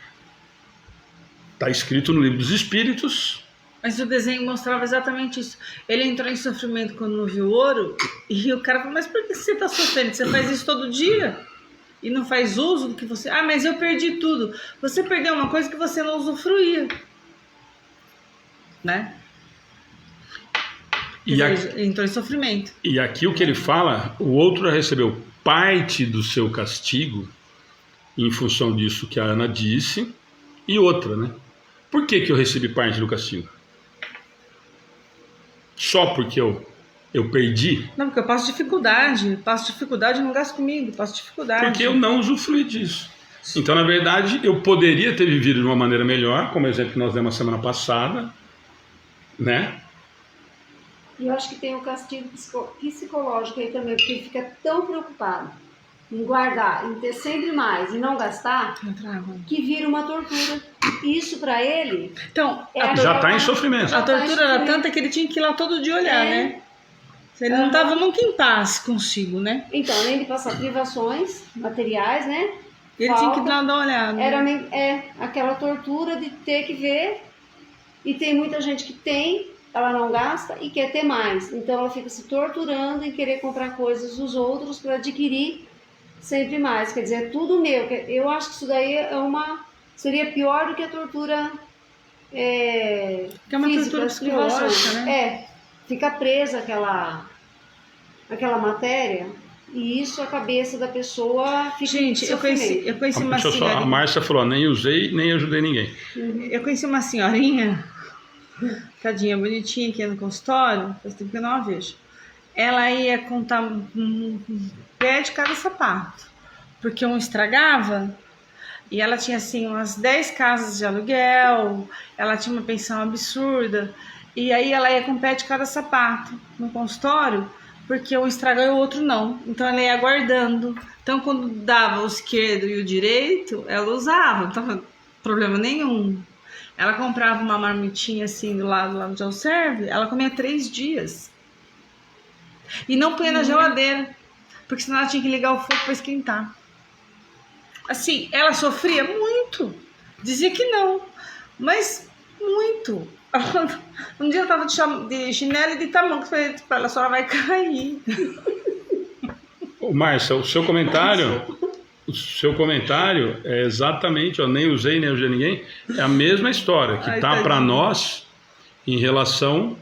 Está escrito no livro dos Espíritos. Mas o desenho mostrava exatamente isso. Ele entrou em sofrimento quando não viu ouro. E o cara falou, mas por que você está sofrendo? Você faz isso todo dia? E não faz uso do que você... Ah, mas eu perdi tudo. Você perdeu uma coisa que você não usufruía. Né? Entrou em sofrimento. E aqui o que ele fala, o outro já recebeu parte do seu castigo, em função disso que a Ana disse, e outra, né? Por que eu recebi parte do castigo? Só porque eu perdi? Não, porque eu passo dificuldade e não gasto comigo, passo dificuldade. Porque eu não usufruí disso. Então, na verdade, eu poderia ter vivido de uma maneira melhor, como o exemplo que nós demos na semana passada, né? E eu acho que tem um castigo psicológico aí também, porque ele fica tão preocupado em guardar, em ter sempre mais e não gastar, que vira uma tortura. Isso para ele... Então, já está em sofrimento. A tortura era tanta que ele tinha que ir lá todo dia olhar, né? Ele não estava nunca em paz consigo, né? Então, além de passar privações materiais, né? Ele tinha que dar uma olhada. Era aquela tortura de ter que ver, e tem muita gente que tem, ela não gasta e quer ter mais. Então ela fica se torturando em querer comprar coisas dos outros para adquirir sempre mais. Quer dizer, é tudo meu. Eu acho que isso daí seria pior do que a tortura que é uma física, tortura psicológica, né? Fica presa aquela matéria, e isso a cabeça da pessoa fica... Gente, eu conheci uma senhorinha... A Márcia falou, nem usei, nem ajudei ninguém. Eu conheci uma senhorinha, tadinha, bonitinha, aqui no consultório, faz tempo que eu não a vejo. Ela ia contar um pé de cada sapato, porque um estragava, e ela tinha assim umas 10 casas de aluguel, ela tinha uma pensão absurda, e aí ela ia com um pé de cada sapato no consultório, porque um estragou e o outro não. Então ela ia guardando. Então quando dava o esquerdo e o direito, ela usava, não tava problema nenhum. Ela comprava uma marmitinha assim do lado lá onde ela serve, ela comia 3 dias. E não punha na geladeira, porque senão ela tinha que ligar o fogo para esquentar. Assim, ela sofria muito. Dizia que não, mas muito. Um dia eu tava de chinelo e de tamanco, eu falei pra ela, a senhora vai cair. Ô, Márcia, o seu comentário é exatamente, eu nem usei, nem ajudei ninguém, é a mesma história que tá para nós em relação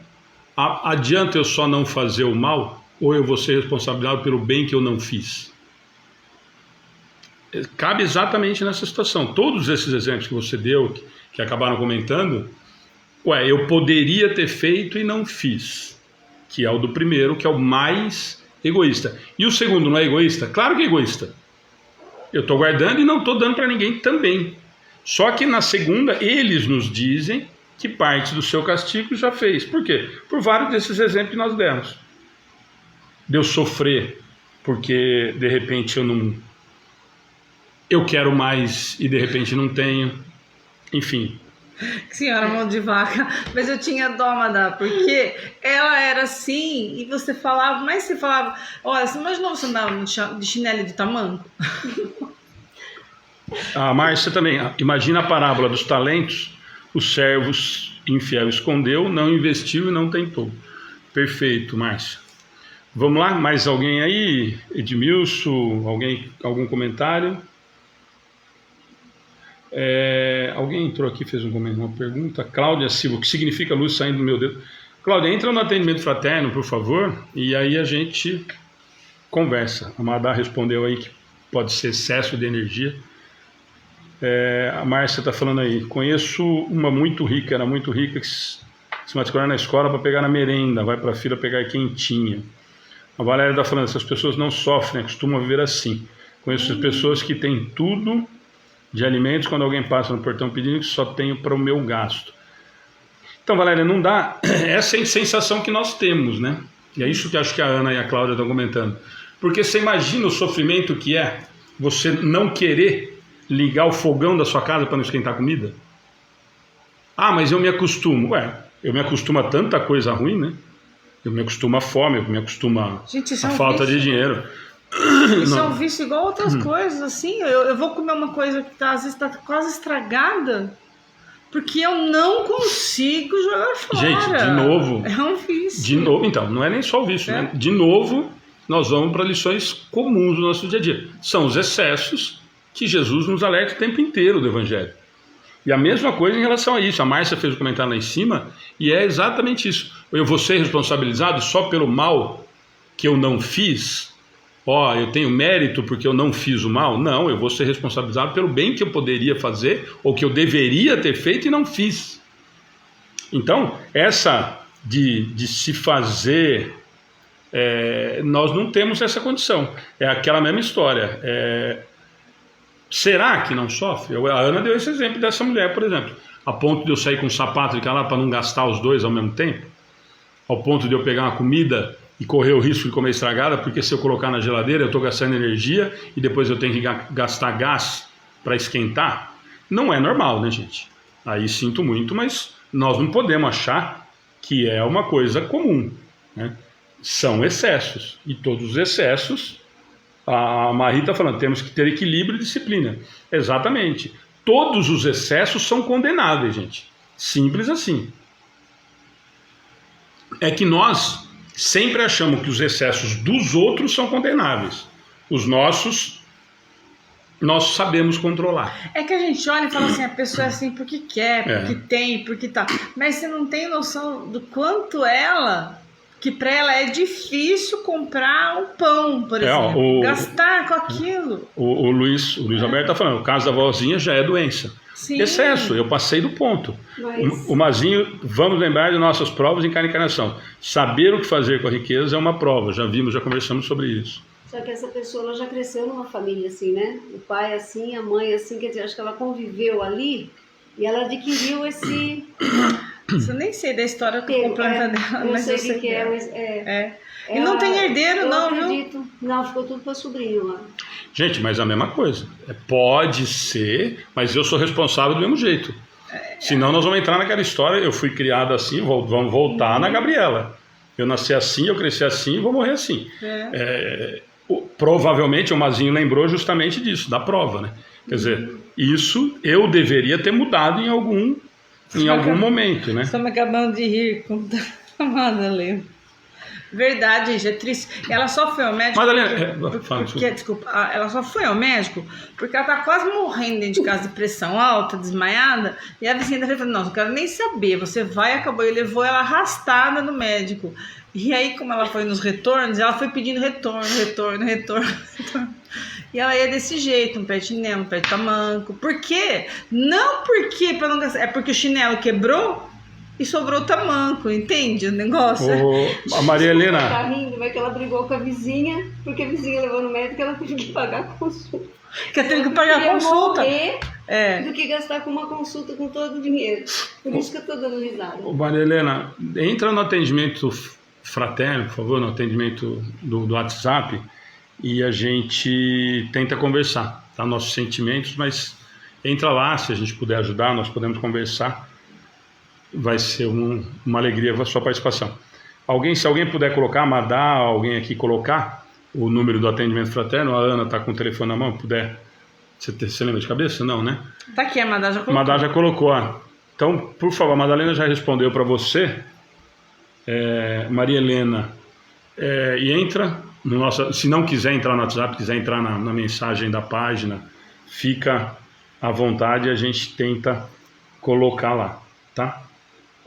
a, adianta eu só não fazer o mal ou eu vou ser responsabilizado pelo bem que eu não fiz? Cabe exatamente nessa situação. Todos esses exemplos que você deu, que acabaram comentando, eu poderia ter feito e não fiz, que é o do primeiro, que é o mais egoísta. E o segundo não é egoísta? Claro que é egoísta. Eu estou guardando e não estou dando para ninguém também. Só que na segunda, eles nos dizem que parte do seu castigo já fez. Por quê? Por vários desses exemplos que nós demos. De eu sofrer porque de repente eu quero mais e de repente não tenho. Enfim. Senhora mão de vaca, mas eu tinha dó, Madá, porque ela era assim, e você falava, mas você falava, olha, você imaginou você andava de chinelo e de tamanco? Ah, Márcia também, imagina a parábola dos talentos, os servos infiel escondeu, não investiu e não tentou. Perfeito, Márcia. Vamos lá, mais alguém aí? Edmilson, algum comentário? Alguém entrou aqui, fez uma pergunta. Cláudia Silva, o que significa luz saindo do meu dedo? Cláudia, entra no atendimento fraterno, por favor, e aí a gente conversa. A Madá respondeu aí que pode ser excesso de energia. A Márcia está falando aí, conheço uma muito rica, era muito rica, que se matricular na escola para pegar na merenda, vai para a fila pegar quentinha. A Valéria está falando, essas pessoas não sofrem, costumam viver assim. Conheço pessoas que têm tudo de alimentos, quando alguém passa no portão pedindo que só tenho para o meu gasto. Então, Valéria, não dá, essa é a sensação que nós temos, né? E é isso que acho que a Ana e a Cláudia estão comentando. Porque você imagina o sofrimento que é você não querer ligar o fogão da sua casa para não esquentar comida? Ah, mas eu me acostumo. Eu me acostumo a tanta coisa ruim, né? Eu me acostumo à fome, eu me acostumo à falta de dinheiro. Isso é um vício igual outras coisas, assim. Eu vou comer uma coisa que às vezes está quase estragada, porque eu não consigo jogar fora. Gente, de novo... É um vício. De novo, então, não é nem só o vício, né? De novo, nós vamos para lições comuns do nosso dia a dia. São os excessos que Jesus nos alerta o tempo inteiro do Evangelho. E a mesma coisa em relação a isso. A Márcia fez o comentário lá em cima, e é exatamente isso. Eu vou ser responsabilizado só pelo mal que eu não fiz? Eu tenho mérito porque eu não fiz o mal? Não, eu vou ser responsabilizado pelo bem que eu poderia fazer, ou que eu deveria ter feito e não fiz. Então, essa de se fazer, nós não temos essa condição. É aquela mesma história. Será que não sofre? A Ana deu esse exemplo dessa mulher, por exemplo. A ponto de eu sair com um sapato de calar para não gastar os dois ao mesmo tempo? Ao ponto de eu pegar uma comida e correr o risco de comer estragada, porque se eu colocar na geladeira eu estou gastando energia e depois eu tenho que gastar gás para esquentar? Não é normal, né, gente? Aí sinto muito, mas nós não podemos achar que é uma coisa comum, né? São excessos, e todos os excessos, a Marie está falando, temos que ter equilíbrio e disciplina. Exatamente. Todos os excessos são condenáveis, gente. Simples assim. É que nós sempre achamos que os excessos dos outros são condenáveis. Os nossos, nós sabemos controlar. É que a gente olha e fala assim, a pessoa é assim porque quer, porque tem, porque tá. Mas você não tem noção do quanto que para ela é difícil comprar um pão, por exemplo. Gastar com aquilo. O Luiz Alberto está falando, o caso da vozinha já é doença. Sim. Excesso, eu passei do ponto. Mas... O Mazinho, vamos lembrar de nossas provas em cada encarnação. Saber o que fazer com a riqueza é uma prova, já conversamos sobre isso. Só que essa pessoa ela já cresceu numa família assim, né? O pai assim, a mãe assim, quer dizer, acho que ela conviveu ali e ela adquiriu esse... Eu nem sei da história completa dela, mas eu sei que é. E não tem herdeiro, não, acredito. Viu? Não, ficou tudo para sobrinho lá. Gente, mas a mesma coisa. Pode ser, mas eu sou responsável do mesmo jeito. Senão nós vamos entrar naquela história, eu fui criado assim, vamos voltar na Gabriela. Eu nasci assim, eu cresci assim e vou morrer assim. Provavelmente o Mazinho lembrou justamente disso, da prova, né? Quer dizer, isso eu deveria ter mudado em algum momento, né? Estamos acabando de rir com a Madalena. Verdade, gente, é triste. Ela só foi ao médico. Ela só foi ao médico porque ela tá quase morrendo dentro de casa de pressão alta, desmaiada. E a vizinha da falou: não, não quero nem saber. Você vai, acabou. E levou ela arrastada no médico. E aí, como ela foi nos retornos, ela foi pedindo retorno. E ela ia desse jeito, um pé de chinelo, um pé de tamanco. Por quê? Não porque para não gastar, é porque o chinelo quebrou e sobrou tamanco, entende o negócio? A Maria Helena... Tá rindo, vai que ela brigou com a vizinha, porque a vizinha levou no médico e ela teve que pagar a consulta. Que teve que pagar a consulta. Do que gastar com uma consulta com todo o dinheiro. Por isso que eu tô dando risada. Maria Helena, entra no atendimento fraterno, por favor, no atendimento do WhatsApp, e a gente tenta conversar, tá? Nossos sentimentos, mas entra lá, se a gente puder ajudar, nós podemos conversar. Vai ser uma alegria a sua participação. Se alguém puder colocar, alguém aqui colocar o número do atendimento fraterno, a Ana está com o telefone na mão, puder. Você lembra de cabeça? Não, né? Tá aqui, a Madá já colocou. A Madá já colocou. Então, por favor, a Madalena já respondeu para você. Maria Helena, e entra no nosso, se não quiser entrar no WhatsApp, quiser entrar na mensagem da página, fica à vontade, a gente tenta colocar lá, tá?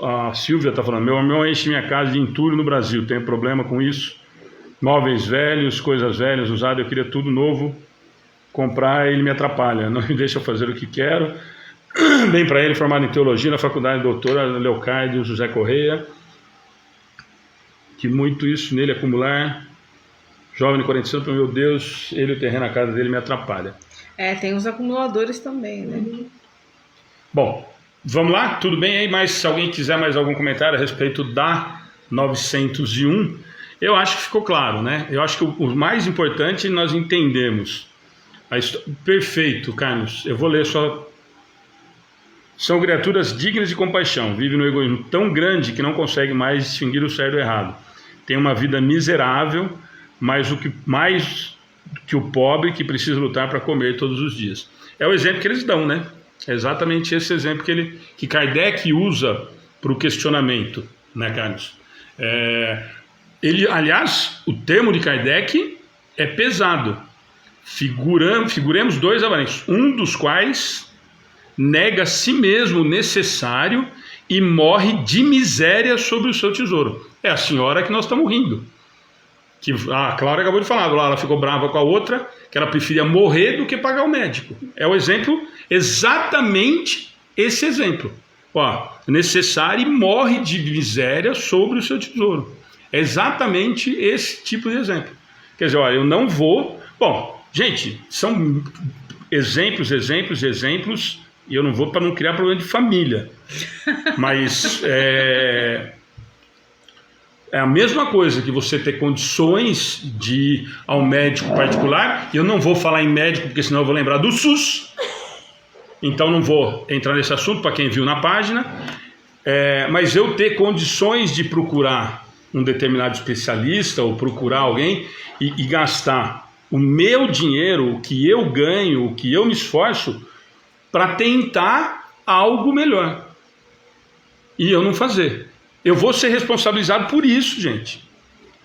A Silvia está falando, meu irmão enche minha casa de entulho no Brasil, tem problema com isso, móveis velhos, coisas velhas, usadas, eu queria tudo novo, comprar, ele me atrapalha, não me deixa fazer o que quero. Bem para ele, formado em teologia na faculdade doutora Leocádio José Correia, que muito isso nele acumular, jovem de 40 anos, meu Deus, ele, o terreno, a casa dele me atrapalha. Tem os acumuladores também, né? Bom, vamos lá, tudo bem aí, mas se alguém quiser mais algum comentário a respeito da 901, eu acho que ficou claro, né? Eu acho que o mais importante nós entendemos. Perfeito, Carlos, eu vou ler só. São criaturas dignas de compaixão, vivem no egoísmo tão grande que não conseguem mais distinguir o certo do errado. Tem uma vida miserável, mais que o pobre que precisa lutar para comer todos os dias. É o exemplo que eles dão, né? É exatamente esse exemplo que Kardec usa para o questionamento, né, Carlos? Aliás, o termo de Kardec é pesado. Figuremos dois avarentos, um dos quais nega a si mesmo o necessário e morre de miséria sobre o seu tesouro. É a senhora que nós estamos rindo. Que a Clara acabou de falar, ela ficou brava com a outra, que ela preferia morrer do que pagar o médico. É o exemplo, exatamente esse exemplo. Necessário e morre de miséria sobre o seu tesouro. É exatamente esse tipo de exemplo. Quer dizer, eu não vou... Bom, gente, são exemplos, e eu não vou para não criar problema de família. Mas é a mesma coisa que você ter condições de ir ao médico particular, e eu não vou falar em médico, porque senão eu vou lembrar do SUS, então não vou entrar nesse assunto para quem viu na página, mas eu ter condições de procurar um determinado especialista ou procurar alguém e gastar o meu dinheiro, o que eu ganho, o que eu me esforço para tentar algo melhor e eu não fazer. Eu vou ser responsabilizado por isso, gente.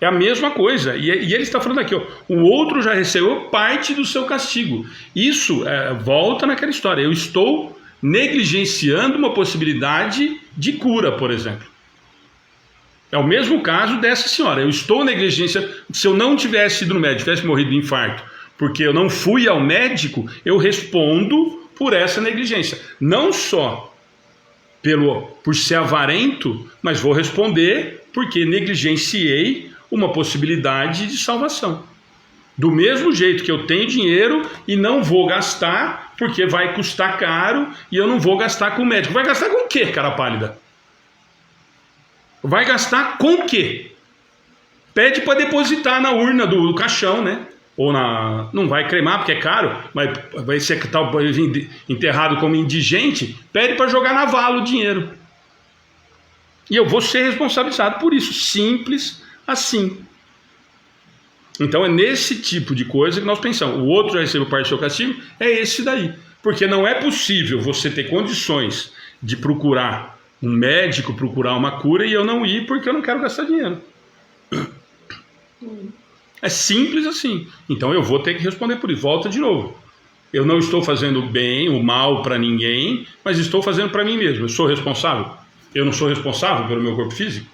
É a mesma coisa. E ele está falando aqui, o outro já recebeu parte do seu castigo. Isso volta naquela história. Eu estou negligenciando uma possibilidade de cura, por exemplo. É o mesmo caso dessa senhora. Eu estou negligenciando. Se eu não tivesse ido no médico, tivesse morrido de infarto, porque eu não fui ao médico, eu respondo por essa negligência. Não só por ser avarento, mas vou responder porque negligenciei uma possibilidade de salvação. Do mesmo jeito que eu tenho dinheiro e não vou gastar, porque vai custar caro e eu não vou gastar com o médico. Vai gastar com o quê, cara pálida? Vai gastar com o quê? Pede para depositar na urna do caixão, né? Ou não vai cremar porque é caro, mas vai ser enterrado como indigente, pede para jogar na vala o dinheiro. E eu vou ser responsabilizado por isso, simples assim. Então é nesse tipo de coisa que nós pensamos. O outro já recebeu parte do seu castigo, é esse daí. Porque não é possível você ter condições de procurar um médico, procurar uma cura e eu não ir porque eu não quero gastar dinheiro. É simples assim. Então eu vou ter que responder por isso. Volta de novo. Eu não estou fazendo bem, o mal para ninguém, mas estou fazendo para mim mesmo. Eu sou responsável? Eu não sou responsável pelo meu corpo físico?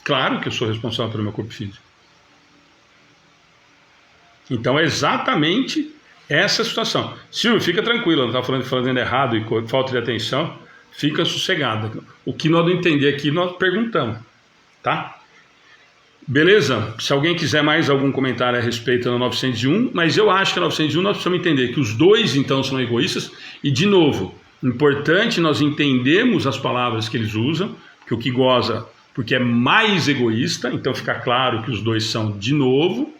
Claro que eu sou responsável pelo meu corpo físico. Então é exatamente essa situação. Silvio, fica tranquilo, não está fazendo errado e falta de atenção, fica sossegada. O que nós não entender aqui, nós perguntamos, tá? Beleza? Se alguém quiser mais algum comentário a respeito da 901, mas eu acho que a 901 nós precisamos entender que os dois então são egoístas e, de novo, importante nós entendermos as palavras que eles usam, que o que goza, porque é mais egoísta, então fica claro que os dois são de novo,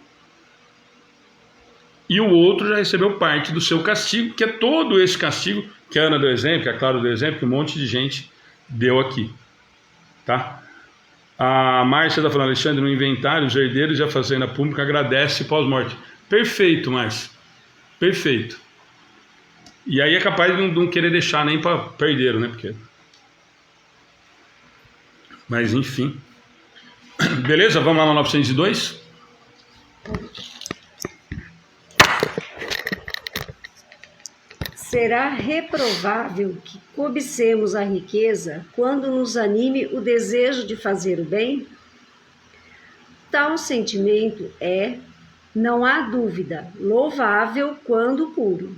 e o outro já recebeu parte do seu castigo, que é todo esse castigo que a Ana deu exemplo, que a Clara deu exemplo, que um monte de gente deu aqui, tá? A Márcia está falando, Alexandre, no inventário, os herdeiros e a fazenda pública agradece pós-morte. Perfeito, Márcia. Perfeito. E aí é capaz de não querer deixar nem para perderam, né? Porque... Mas enfim. Beleza? Vamos lá no 902? Será reprovável que cobicemos a riqueza quando nos anime o desejo de fazer o bem? Tal sentimento é, não há dúvida, louvável quando puro.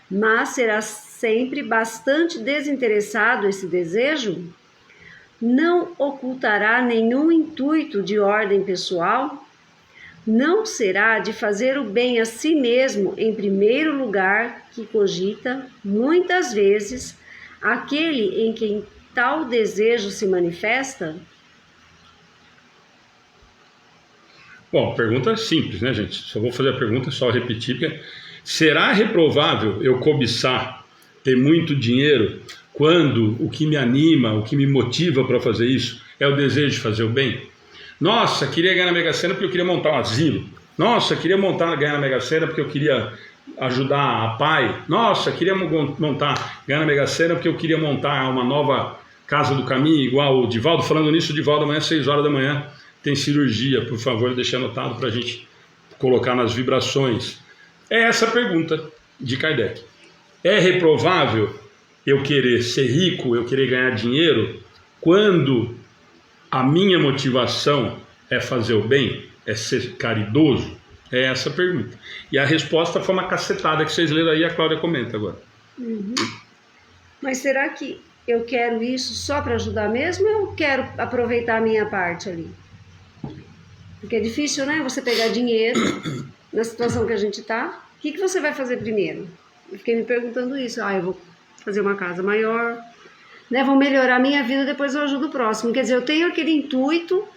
Mas será sempre bastante desinteressado esse desejo? Não ocultará nenhum intuito de ordem pessoal? Não será de fazer o bem a si mesmo em primeiro lugar que cogita, muitas vezes, aquele em quem tal desejo se manifesta? Bom, pergunta simples, né, gente? Só vou fazer a pergunta, só repetir, porque será reprovável eu cobiçar, ter muito dinheiro, quando o que me anima, o que me motiva para fazer isso é o desejo de fazer o bem? Nossa, queria ganhar na Mega Sena porque eu queria montar um asilo. Nossa, queria ganhar na Mega Sena porque eu queria ajudar a pai. Nossa, queria ganhar na Mega Sena porque eu queria montar uma nova Casa do Caminho, igual o Divaldo. Falando nisso, o Divaldo, amanhã às 6 horas da manhã tem cirurgia, por favor, deixe anotado para a gente colocar nas vibrações. É essa a pergunta de Kardec. É reprovável eu querer ser rico, eu querer ganhar dinheiro, quando a minha motivação é fazer o bem, é ser caridoso? É essa a pergunta. E a resposta foi uma cacetada que vocês leram aí, a Cláudia comenta agora. Mas será que eu quero isso só para ajudar mesmo ou eu quero aproveitar a minha parte ali? Porque é difícil, né? Você pegar dinheiro na situação que a gente está. O que você vai fazer primeiro? Eu fiquei me perguntando isso. Eu vou fazer uma casa maior, né? Vou melhorar a minha vida, depois eu ajudo o próximo. Quer dizer, eu tenho aquele intuito,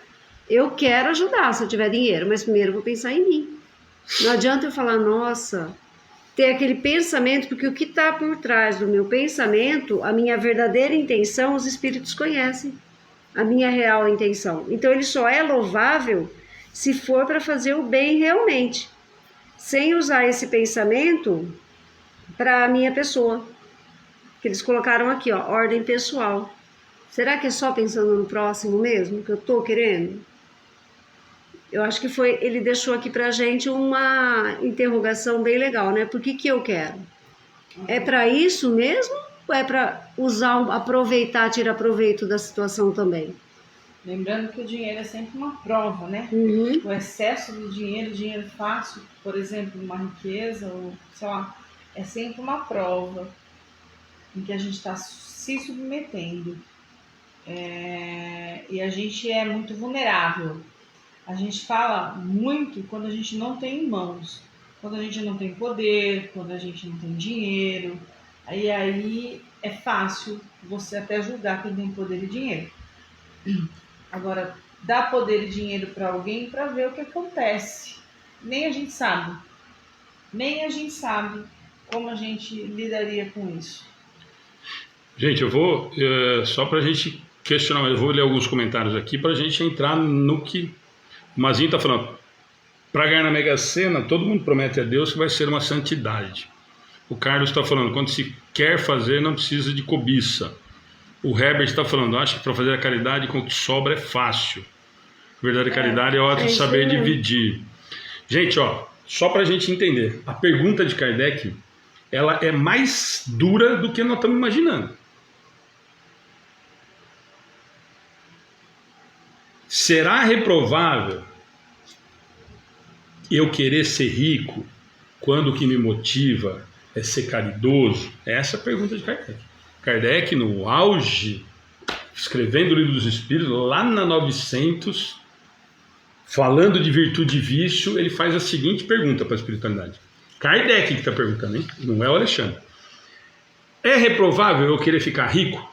eu quero ajudar se eu tiver dinheiro, mas primeiro eu vou pensar em mim. Não adianta eu falar, nossa, ter aquele pensamento, porque o que está por trás do meu pensamento, a minha verdadeira intenção, os espíritos conhecem, a minha real intenção. Então ele só é louvável se for para fazer o bem realmente, sem usar esse pensamento para a minha pessoa. Que eles colocaram aqui, ó, ordem pessoal. Será que é só pensando no próximo mesmo, que eu tô querendo? Eu acho que ele deixou aqui pra gente uma interrogação bem legal, né? Por que eu quero? É para isso mesmo ou é para aproveitar, tirar proveito da situação também? Lembrando que o dinheiro é sempre uma prova, né? O excesso do dinheiro fácil, por exemplo, uma riqueza, ou sei lá, é sempre uma prova em que a gente está se submetendo. E a gente é muito vulnerável. A gente fala muito quando a gente não tem em mãos, quando a gente não tem poder, quando a gente não tem dinheiro. Aí é fácil você até julgar quem tem poder e dinheiro. Agora, dá poder e dinheiro para alguém para ver o que acontece. Nem a gente sabe como a gente lidaria com isso. Gente, eu vou, só para a gente questionar, eu vou ler alguns comentários aqui para a gente entrar no que o Mazinho está falando. Para ganhar na Mega Sena, todo mundo promete a Deus que vai ser uma santidade. O Carlos está falando, quando se quer fazer, não precisa de cobiça. O Herbert está falando, acho que para fazer a caridade com o que sobra é fácil. A verdadeira caridade é hora de saber dividir. Gente, ó, só para a gente entender, a pergunta de Kardec, ela é mais dura do que nós estamos imaginando. Será reprovável eu querer ser rico quando o que me motiva é ser caridoso? É essa a pergunta de Kardec. Kardec, no auge, escrevendo o Livro dos Espíritos, lá na 900, falando de virtude e vício, ele faz a seguinte pergunta para a espiritualidade. Kardec que está perguntando, hein? Não é o Alexandre. É reprovável eu querer ficar rico?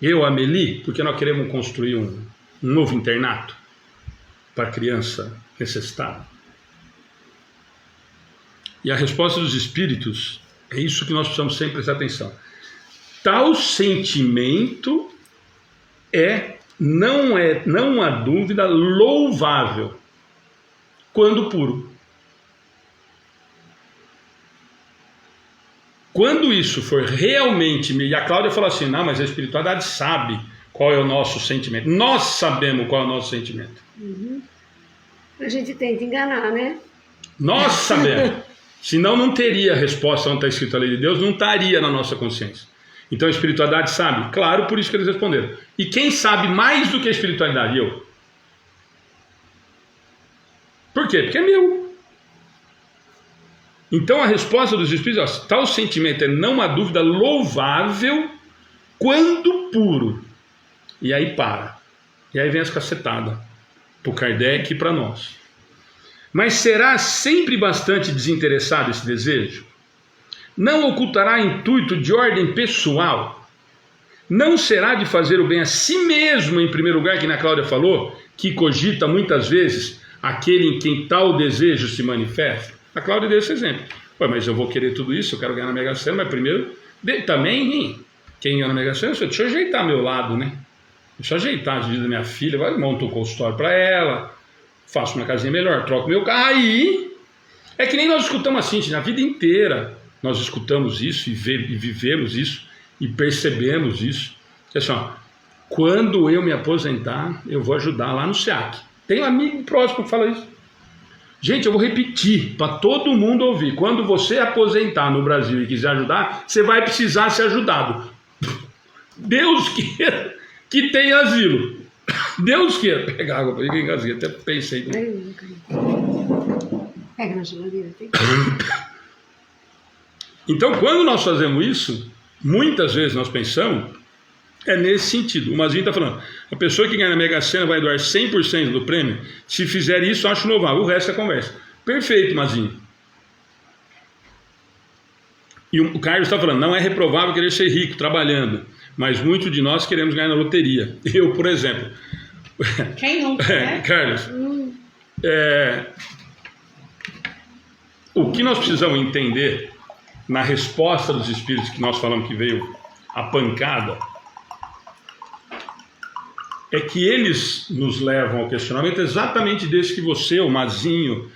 Eu, Amélie, porque nós queremos construir um novo internato para criança necessitada? E a resposta dos espíritos é isso que nós precisamos sempre prestar atenção. Tal sentimento não há dúvida, louvável, quando puro. Quando isso for realmente... E a Cláudia falou assim, não, mas a espiritualidade sabe qual é o nosso sentimento. Nós sabemos qual é o nosso sentimento. A gente tenta enganar, né? Nós sabemos. Senão não teria a resposta onde está escrito a lei de Deus, não estaria na nossa consciência. Então a espiritualidade sabe? Claro, por isso que eles responderam. E quem sabe mais do que a espiritualidade? Eu. Por quê? Porque é meu. Então a resposta dos espíritos é: tal sentimento é, não há dúvida, louvável quando puro. E aí para. E aí vem as cacetadas para o Kardec e para nós. Mas será sempre bastante desinteressado esse desejo? Não ocultará intuito de ordem pessoal? Não será de fazer o bem a si mesmo, em primeiro lugar, que a Cláudia falou, que cogita muitas vezes aquele em quem tal desejo se manifesta? A Cláudia deu esse exemplo. Ué, mas eu vou querer tudo isso, eu quero ganhar na Mega Sena, mas primeiro, também, quem ganha na Mega Sena, deixa eu ajeitar meu lado, né? Deixa eu ajeitar a vida da minha filha, vai montar um consultório para ela, faço uma casinha melhor, troco meu carro. Aí, é que nem nós escutamos assim, na vida inteira, nós escutamos isso e vivemos isso e percebemos isso. É assim, ó, quando eu me aposentar, eu vou ajudar lá no SEAC. Tem um amigo próximo que fala isso. Gente, eu vou repetir para todo mundo ouvir. Quando você aposentar no Brasil e quiser ajudar, você vai precisar ser ajudado. Deus queira que tenha asilo. Deus queira. Pega água para ele, engasguei. Até pensei. Pega na geladeira. Então, quando nós fazemos isso, muitas vezes nós pensamos, é nesse sentido. O Mazinho está falando, a pessoa que ganha na Mega Sena vai doar 100% do prêmio. Se fizer isso, eu acho louvável. O resto é conversa. Perfeito, Mazinho. E o Carlos está falando, não é reprovável querer ser rico trabalhando, mas muitos de nós queremos ganhar na loteria. Eu, por exemplo. Quem nunca, né? Carlos, o que nós precisamos entender na resposta dos espíritos que nós falamos que veio a pancada, é que eles nos levam ao questionamento exatamente desse que você, o Mazinho,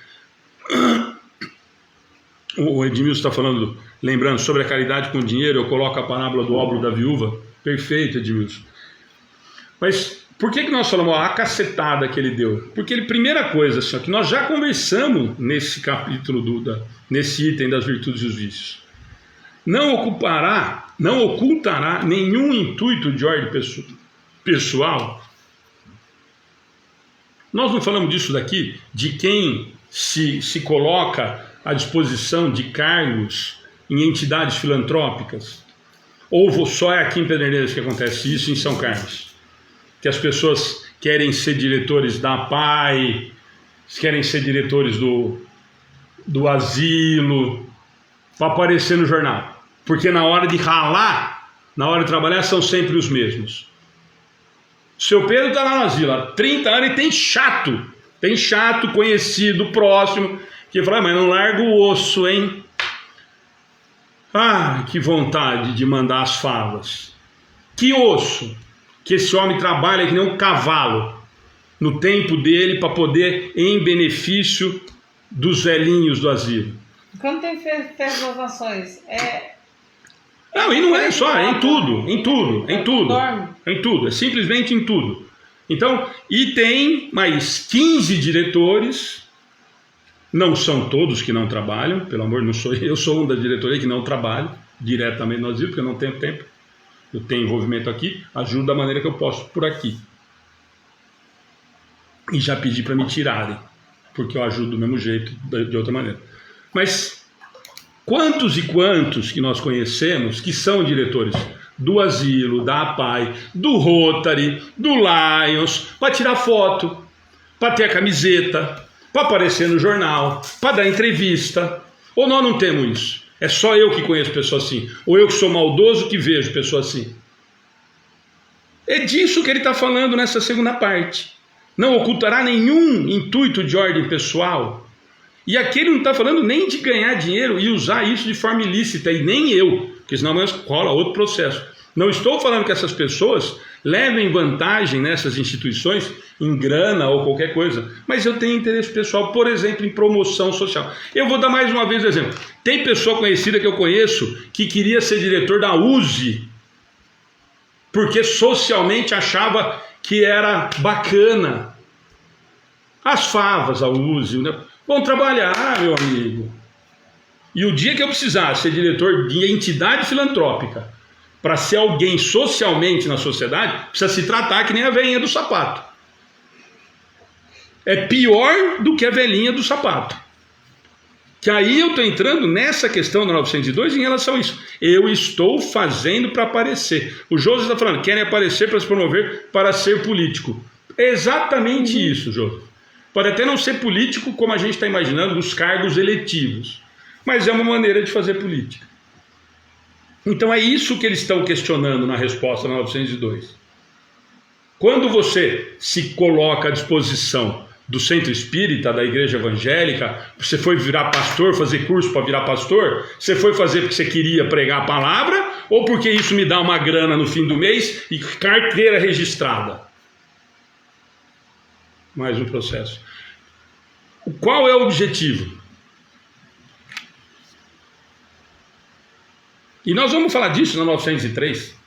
o Edmilson está falando, lembrando, sobre a caridade com dinheiro. Eu coloco a parábola do óbolo da viúva. Perfeito, Edmilson. Mas por que nós falamos a cacetada que ele deu? Porque primeira coisa, assim, que nós já conversamos nesse capítulo, nesse item das virtudes e os vícios. Não ocultará nenhum intuito de ordem pessoal. Nós não falamos disso daqui, de quem se coloca à disposição de cargos em entidades filantrópicas? Ou só é aqui em Pederneiras que acontece isso, em São Carlos? Que as pessoas querem ser diretores da APAI, querem ser diretores do asilo, para aparecer no jornal. Porque na hora de ralar, na hora de trabalhar, são sempre os mesmos. Seu Pedro está lá no asilo há 30 anos e tem chato conhecido, próximo, que fala, mas não larga o osso, hein? Ah, que vontade de mandar as favas. Que osso que esse homem trabalha que nem um cavalo no tempo dele para poder, em benefício dos velhinhos do asilo. Quando tem fervorizações, Não, e não é só, é em tudo, é simplesmente em tudo. Então, e tem mais 15 diretores, não são todos que não trabalham, pelo amor, não sou eu sou um da diretoria que não trabalho diretamente no asilo, porque eu não tenho tempo, eu tenho envolvimento aqui, ajudo da maneira que eu posso por aqui. E já pedi para me tirarem, porque eu ajudo do mesmo jeito, de outra maneira. Mas quantos e quantos que nós conhecemos que são diretores do asilo, da APAI, do Rotary, do Lions, para tirar foto, para ter a camiseta, para aparecer no jornal, para dar entrevista? Ou nós não temos isso? É só eu que conheço pessoas assim? Ou eu que sou maldoso que vejo pessoas assim? É disso que ele está falando nessa segunda parte. Não ocultará nenhum intuito de ordem pessoal. E aqui ele não está falando nem de ganhar dinheiro e usar isso de forma ilícita, e nem eu, porque senão rola outro processo. Não estou falando que essas pessoas levem vantagem nessas instituições em grana ou qualquer coisa, mas eu tenho interesse pessoal, por exemplo, em promoção social. Eu vou dar mais uma vez o exemplo. Tem pessoa conhecida que eu conheço que queria ser diretor da USE, porque socialmente achava que era bacana. As favas, a Uzi, né? Vão trabalhar, meu amigo. E o dia que eu precisar ser diretor de entidade filantrópica, para ser alguém socialmente na sociedade, precisa se tratar que nem a velhinha do sapato. É pior do que a velhinha do sapato. Que aí eu estou entrando nessa questão da 902 em relação a isso. Eu estou fazendo para aparecer. O José está falando, querem aparecer para se promover, para ser político. É exatamente isso, José. Pode até não ser político como a gente está imaginando, nos cargos eletivos. Mas é uma maneira de fazer política. Então é isso que eles estão questionando na resposta na 902. Quando você se coloca à disposição do centro espírita, da igreja evangélica, você foi virar pastor, fazer curso para virar pastor, você foi fazer porque você queria pregar a palavra, ou porque isso me dá uma grana no fim do mês e carteira registrada? Mais um processo. Qual é o objetivo? E nós vamos falar disso na 903.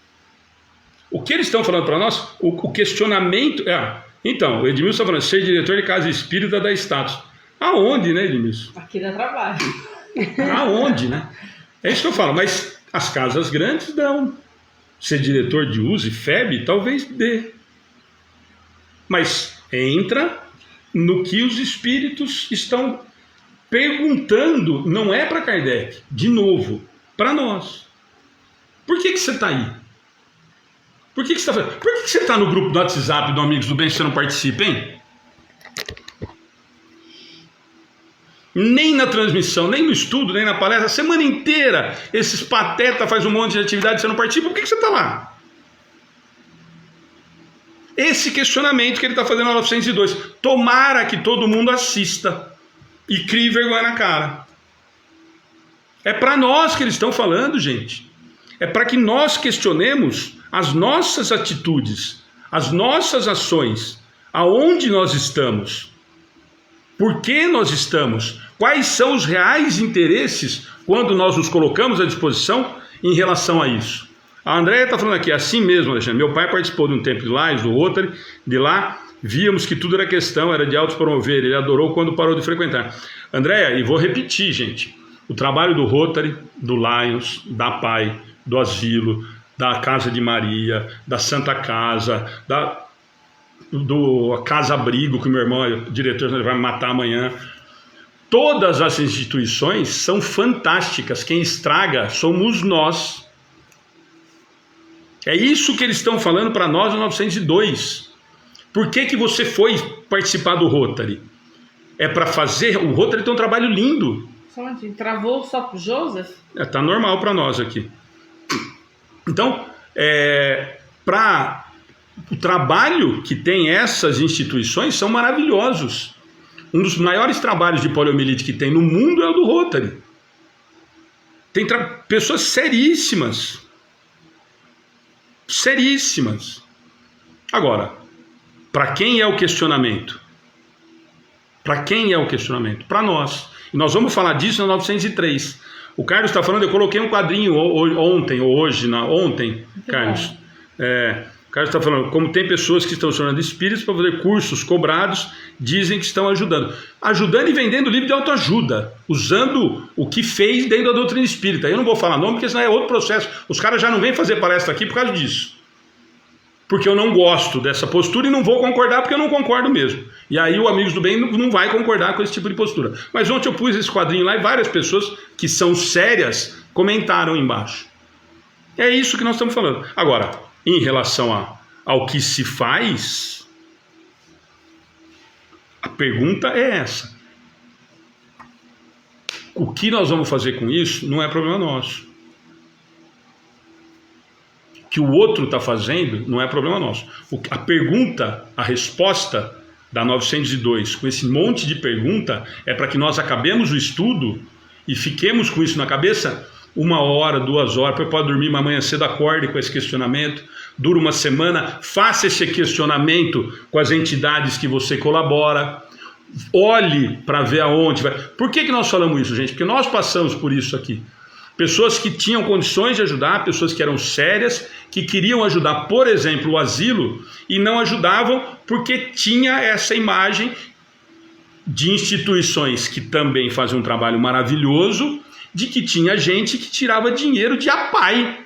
O que eles estão falando para nós? O questionamento é... Então, o Edmilson está falando, ser diretor de casa espírita dá status. Aonde, né, Edmilson? Aqui dá trabalho. Aonde, né? É isso que eu falo, mas as casas grandes dão. Ser diretor de USE, FEB, talvez dê. Mas entra no que os espíritos estão perguntando, não é para Kardec, de novo, para nós. Por que você está aí? Por que você está fazendo? Por que você está no grupo do WhatsApp do Amigos do Bem e você não participa, hein? Nem na transmissão, nem no estudo, nem na palestra, a semana inteira, esses patetas fazem um monte de atividade e você não participa, por que você está lá? Esse questionamento que ele está fazendo na 902. Tomara que todo mundo assista e crie vergonha na cara. É para nós que eles estão falando, gente. É para que nós questionemos as nossas atitudes, as nossas ações, aonde nós estamos, por que nós estamos, quais são os reais interesses quando nós nos colocamos à disposição em relação a isso. A Andréia está falando aqui, assim mesmo, Alexandre, meu pai participou de um tempo de Lages, do Rotary, de lá víamos que tudo era questão, era de autopromover, ele adorou quando parou de frequentar. Andréia, e vou repetir, gente, o trabalho do Rotary, do Lions, da PAI, do Asilo, da Casa de Maria, da Santa Casa, do Casa Abrigo, que meu irmão é diretor, vai me matar amanhã. Todas as instituições são fantásticas, quem estraga somos nós. É isso que eles estão falando para nós no 902. Por que você foi participar do Rotary? É para fazer... O Rotary tem um trabalho lindo. Travou só para o Joseph? Tá normal para nós aqui. Então, para o trabalho que tem essas instituições são maravilhosos. Um dos maiores trabalhos de poliomielite que tem no mundo é o do Rotary. Tem pessoas seríssimas. Seríssimas. Agora, para quem é o questionamento? Para quem é o questionamento? Para nós. E nós vamos falar disso na 903. O Carlos está falando, eu coloquei um quadrinho ontem, ou hoje, ontem, Carlos. O Carlos está falando, como tem pessoas que estão se tornando espíritos para fazer cursos cobrados, dizem que estão ajudando. Ajudando e vendendo livro de autoajuda, usando o que fez dentro da doutrina espírita. Eu não vou falar nome, porque senão é outro processo. Os caras já não vêm fazer palestra aqui por causa disso. Porque eu não gosto dessa postura e não vou concordar porque eu não concordo mesmo. E aí o Amigos do Bem não vai concordar com esse tipo de postura. Mas ontem eu pus esse quadrinho lá e várias pessoas que são sérias comentaram embaixo. É isso que nós estamos falando. Agora, em relação ao que se faz, a pergunta é essa. O que nós vamos fazer com isso não é problema nosso. O que o outro está fazendo não é problema nosso. A pergunta, a resposta da 902, com esse monte de pergunta, é para que nós acabemos o estudo e fiquemos com isso na cabeça 1 hora, 2 horas, pode dormir, mas amanhã cedo acorde com esse questionamento, dura uma semana, faça esse questionamento com as entidades que você colabora, olhe para ver aonde vai. Por que nós falamos isso, gente? Porque nós passamos por isso aqui. Pessoas que tinham condições de ajudar, pessoas que eram sérias, que queriam ajudar, por exemplo, o asilo, e não ajudavam porque tinha essa imagem de instituições que também faziam um trabalho maravilhoso, de que tinha gente que tirava dinheiro de APAE.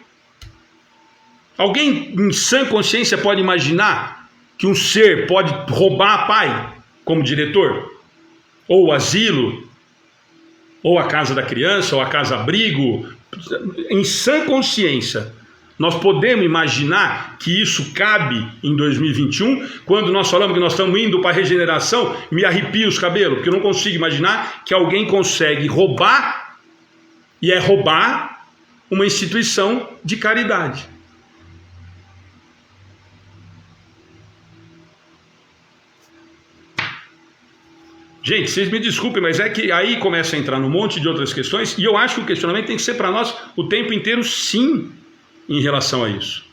Alguém em sã consciência pode imaginar que um ser pode roubar a APAE como diretor? Ou o asilo? Ou a casa da criança? Ou a casa-abrigo? Em sã consciência, nós podemos imaginar que isso cabe em 2021, quando nós falamos que nós estamos indo para a regeneração, me arrepia os cabelos, porque eu não consigo imaginar que alguém consegue roubar, e é roubar, uma instituição de caridade. Gente, vocês me desculpem, mas é que aí começa a entrar num monte de outras questões, e eu acho que o questionamento tem que ser para nós o tempo inteiro, sim, em relação a isso.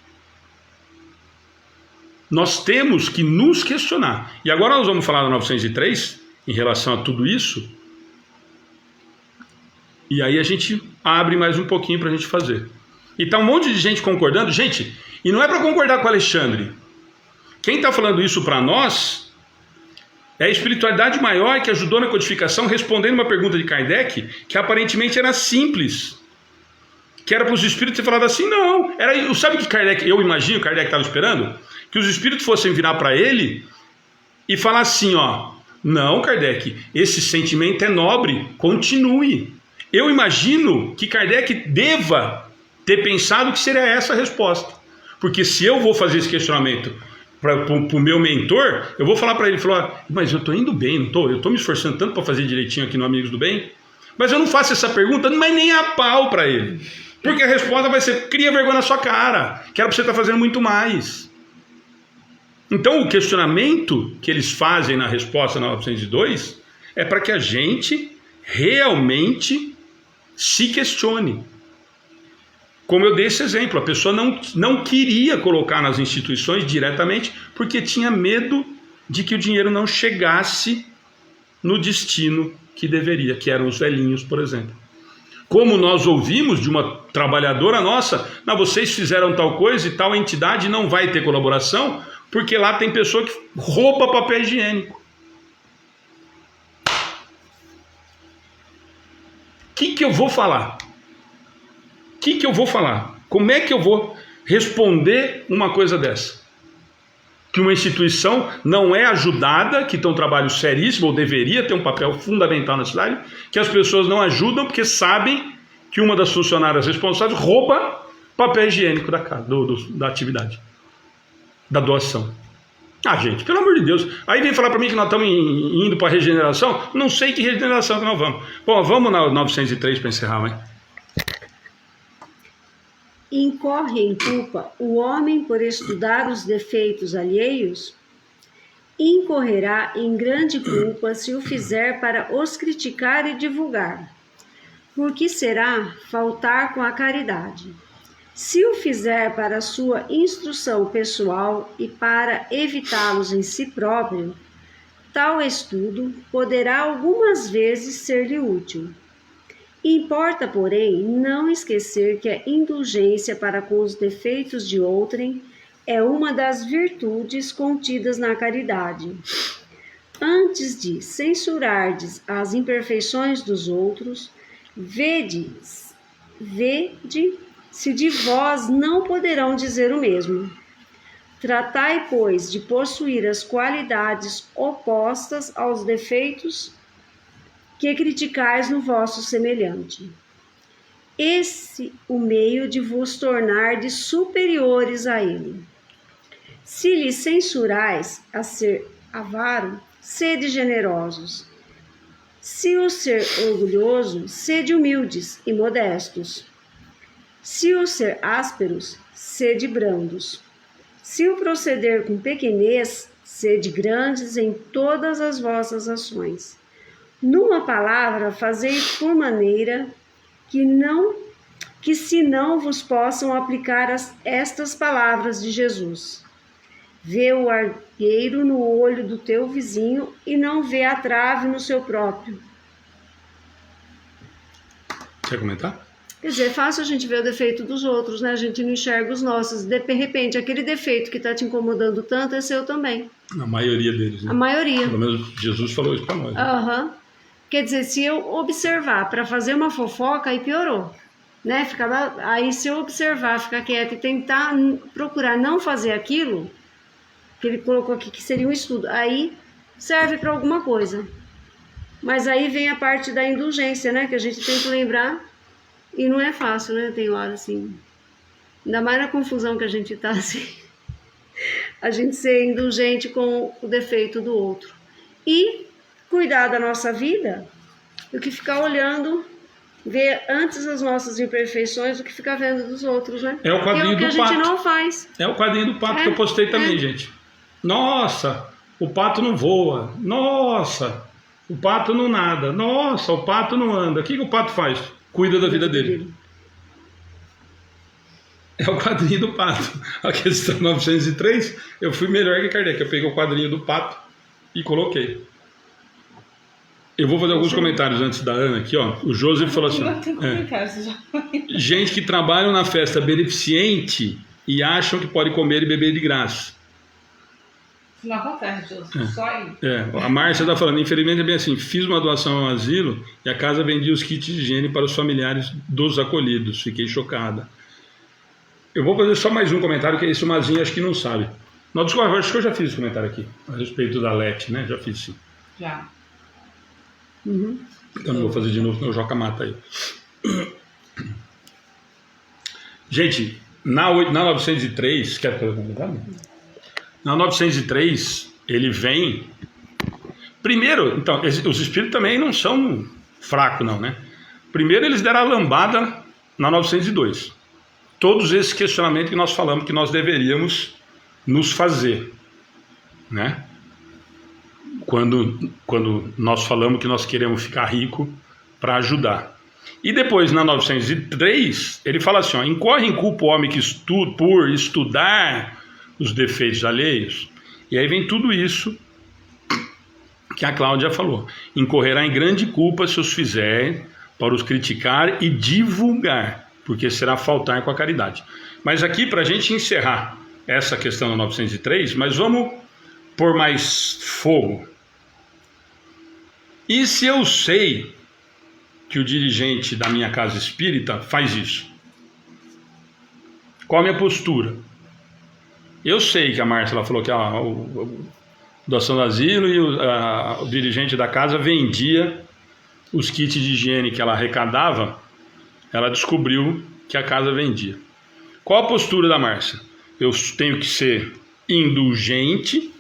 Nós temos que nos questionar. E agora nós vamos falar da 903, em relação a tudo isso, e aí a gente abre mais um pouquinho para a gente fazer. E tá um monte de gente concordando. Gente, e não é para concordar com o Alexandre. Quem está falando isso para nós é a espiritualidade maior que ajudou na codificação, respondendo uma pergunta de Kardec, que aparentemente era simples. Que era para os espíritos ter falado assim, não. Sabe o que Kardec, eu imagino, Kardec estava esperando? Que os espíritos fossem virar para ele e falar assim, ó, não, Kardec, esse sentimento é nobre, continue. Eu imagino que Kardec deva ter pensado que seria essa a resposta. Porque se eu vou fazer esse questionamento para o meu mentor, eu vou falar para ele, mas eu estou indo bem, não estou? Eu estou me esforçando tanto para fazer direitinho aqui no Amigos do Bem, mas eu não faço essa pergunta, mas nem a pau para ele. Porque a resposta vai ser, cria vergonha na sua cara, que era para você estar fazendo muito mais. Então o questionamento que eles fazem na resposta 902 é para que a gente realmente se questione. Como eu dei esse exemplo, a pessoa não queria colocar nas instituições diretamente porque tinha medo de que o dinheiro não chegasse no destino que deveria, que eram os velhinhos, por exemplo. Como nós ouvimos de uma trabalhadora nossa, não, vocês fizeram tal coisa e tal entidade não vai ter colaboração, porque lá tem pessoa que rouba papel higiênico. O que eu vou falar? O que eu vou falar? Como é que eu vou responder uma coisa dessa? Que uma instituição não é ajudada, que tem um trabalho seríssimo, ou deveria ter um papel fundamental na cidade, que as pessoas não ajudam porque sabem que uma das funcionárias responsáveis rouba papel higiênico da casa, da atividade, da doação. Ah, gente, pelo amor de Deus. Aí vem falar para mim que nós estamos indo para a regeneração. Não sei que regeneração que nós vamos. Bom, vamos na 903 para encerrar, hein? Incorre em culpa o homem por estudar os defeitos alheios? Incorrerá em grande culpa se o fizer para os criticar e divulgar, porque será faltar com a caridade. Se o fizer para sua instrução pessoal e para evitá-los em si próprio, tal estudo poderá algumas vezes ser-lhe útil. Importa, porém, não esquecer que a indulgência para com os defeitos de outrem é uma das virtudes contidas na caridade. Antes de censurardes as imperfeições dos outros, vede se de vós não poderão dizer o mesmo. Tratai, pois, de possuir as qualidades opostas aos defeitos que criticais no vosso semelhante. Esse o meio de vos tornardes superiores a ele. Se lhe censurais a ser avaro, sede generosos. Se o ser orgulhoso, sede humildes e modestos. Se o ser ásperos, sede brandos. Se o proceder com pequenez, sede grandes em todas as vossas ações. Numa palavra, fazei por maneira que se não vos possam aplicar estas palavras de Jesus. Vê o argueiro no olho do teu vizinho e não vê a trave no seu próprio. Quer comentar? Quer dizer, é fácil a gente ver o defeito dos outros, né? A gente não enxerga os nossos. De repente, aquele defeito que está te incomodando tanto é seu também. A maioria deles, né? A maioria. Pelo menos Jesus falou isso para nós. Né? Aham. Quer dizer, se eu observar para fazer uma fofoca, aí piorou. Né? Aí se eu observar, ficar quieta e tentar procurar não fazer aquilo, que ele colocou aqui que seria um estudo, aí serve para alguma coisa. Mas aí vem a parte da indulgência, né? Que a gente tem que lembrar, e não é fácil, né? Tem hora assim, ainda mais na confusão que a gente tá assim, a gente ser indulgente com o defeito do outro. E cuidar da nossa vida do que ficar olhando, ver antes as nossas imperfeições do que ficar vendo dos outros, né? É o quadrinho que do pato. A gente não faz. É o quadrinho do pato que eu postei também, gente. Nossa, o pato não voa. Nossa, o pato não nada. Nossa, o pato não anda. O que o pato faz? Cuida da vida dele. É o quadrinho do pato. A questão 903, eu fui melhor que Kardec. Eu peguei o quadrinho do pato e coloquei. Eu vou fazer alguns comentários antes da Ana aqui, ó. O Joseph falou assim: gente que trabalha na festa beneficente e acham que pode comer e beber de graça. Não acontece, Joseph. Só aí. A Márcia está falando, infelizmente é bem assim, fiz uma doação ao asilo e a casa vendia os kits de higiene para os familiares dos acolhidos. Fiquei chocada. Eu vou fazer só mais um comentário, que esse o Mazinho acho que não sabe. Não, desculpa, acho que eu já fiz esse comentário aqui, a respeito da Lete, né? Já fiz sim. Já. Uhum. Então não vou fazer de novo, meu Joca mata aí. Gente, na 903, quer fazer um comentário? Na 903, ele vem... Primeiro, então, os espíritos também não são fracos não, né? Primeiro eles deram a lambada na 902. Todos esses questionamentos que nós falamos que nós deveríamos nos fazer, né? Quando nós falamos que nós queremos ficar rico para ajudar. E depois, na 903, ele fala assim, ó, incorre em culpa o homem que por estudar os defeitos alheios. E aí vem tudo isso que a Cláudia falou. Incorrerá em grande culpa se os fizer para os criticar e divulgar, porque será faltar com a caridade. Mas aqui, para a gente encerrar essa questão da 903, mas vamos pôr mais fogo. E se eu sei que o dirigente da minha casa espírita faz isso? Qual a minha postura? Eu sei que a Márcia falou que a doação do asilo e o dirigente da casa vendia os kits de higiene que ela arrecadava, ela descobriu que a casa vendia. Qual a postura da Márcia? Eu tenho que ser indulgente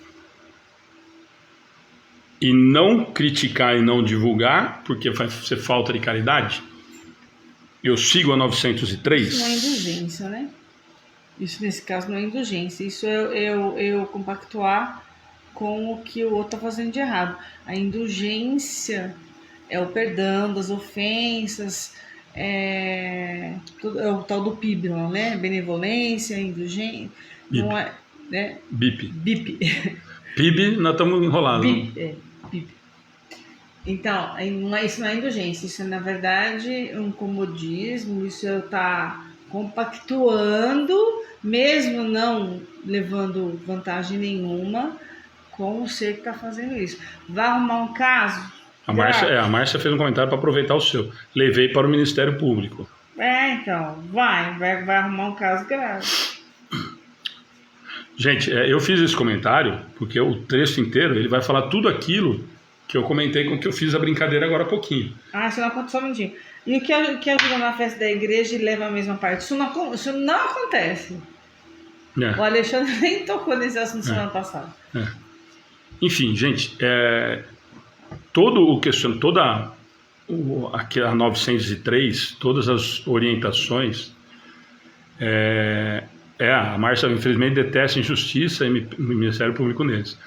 e não criticar e não divulgar, porque vai ser falta de caridade? Eu sigo a 903? Isso não é indulgência, né? Isso nesse caso não é indulgência. Isso é eu compactuar com o que o outro está fazendo de errado. A indulgência é o perdão das ofensas, é o tal do PIB, não, né? Benevolência, indulgência, não é, né? BIP. PIB, nós estamos enrolados. BIP. Então, isso não é indulgência, isso é, na verdade, um comodismo, isso eu tá compactuando, mesmo não levando vantagem nenhuma, com o ser que está fazendo isso. Vai arrumar um caso? A Márcia fez um comentário para aproveitar o seu. Levei para o Ministério Público. Então, vai arrumar um caso grave. Gente, eu fiz esse comentário porque o trecho inteiro ele vai falar tudo aquilo que eu comentei com que eu fiz a brincadeira agora há pouquinho. Isso não acontece, só um minutinho. E o que ajuda na festa da igreja e leva a mesma parte? Isso não acontece. O Alexandre nem tocou nesse assunto semana passada. Enfim, gente, toda a 903, todas as orientações, a Márcia infelizmente detesta injustiça e o Ministério Público neles.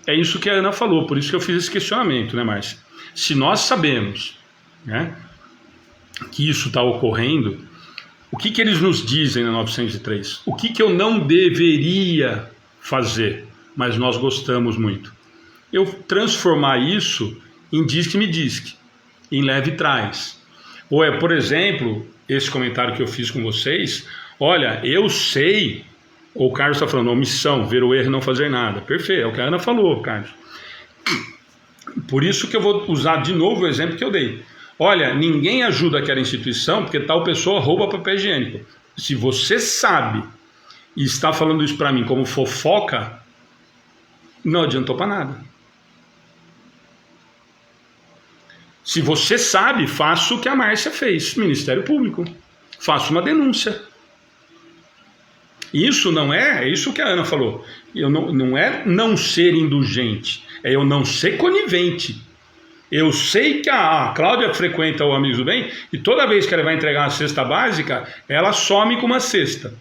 É isso que a Ana falou, por isso que eu fiz esse questionamento, né, Márcia? Se nós sabemos, né, que isso está ocorrendo, o que eles nos dizem na 903? O que eu não deveria fazer, mas nós gostamos muito? Eu transformar isso em diz que me diz, em leve e traz. Ou é, por exemplo, esse comentário que eu fiz com vocês, olha, eu sei, ou o Carlos está falando, omissão, ver o erro e não fazer nada. Perfeito, é o que a Ana falou, Carlos. Por isso que eu vou usar de novo o exemplo que eu dei. Olha, ninguém ajuda aquela instituição porque tal pessoa rouba papel higiênico. Se você sabe e está falando isso para mim como fofoca, não adiantou para nada. Se você sabe, faça o que a Márcia fez, Ministério Público. Faça uma denúncia. Isso não é isso que a Ana falou. Não é não ser indulgente, é eu não ser conivente. Eu sei que a Cláudia frequenta o Amigos do Bem e toda vez que ela vai entregar uma cesta básica, ela some com uma cesta.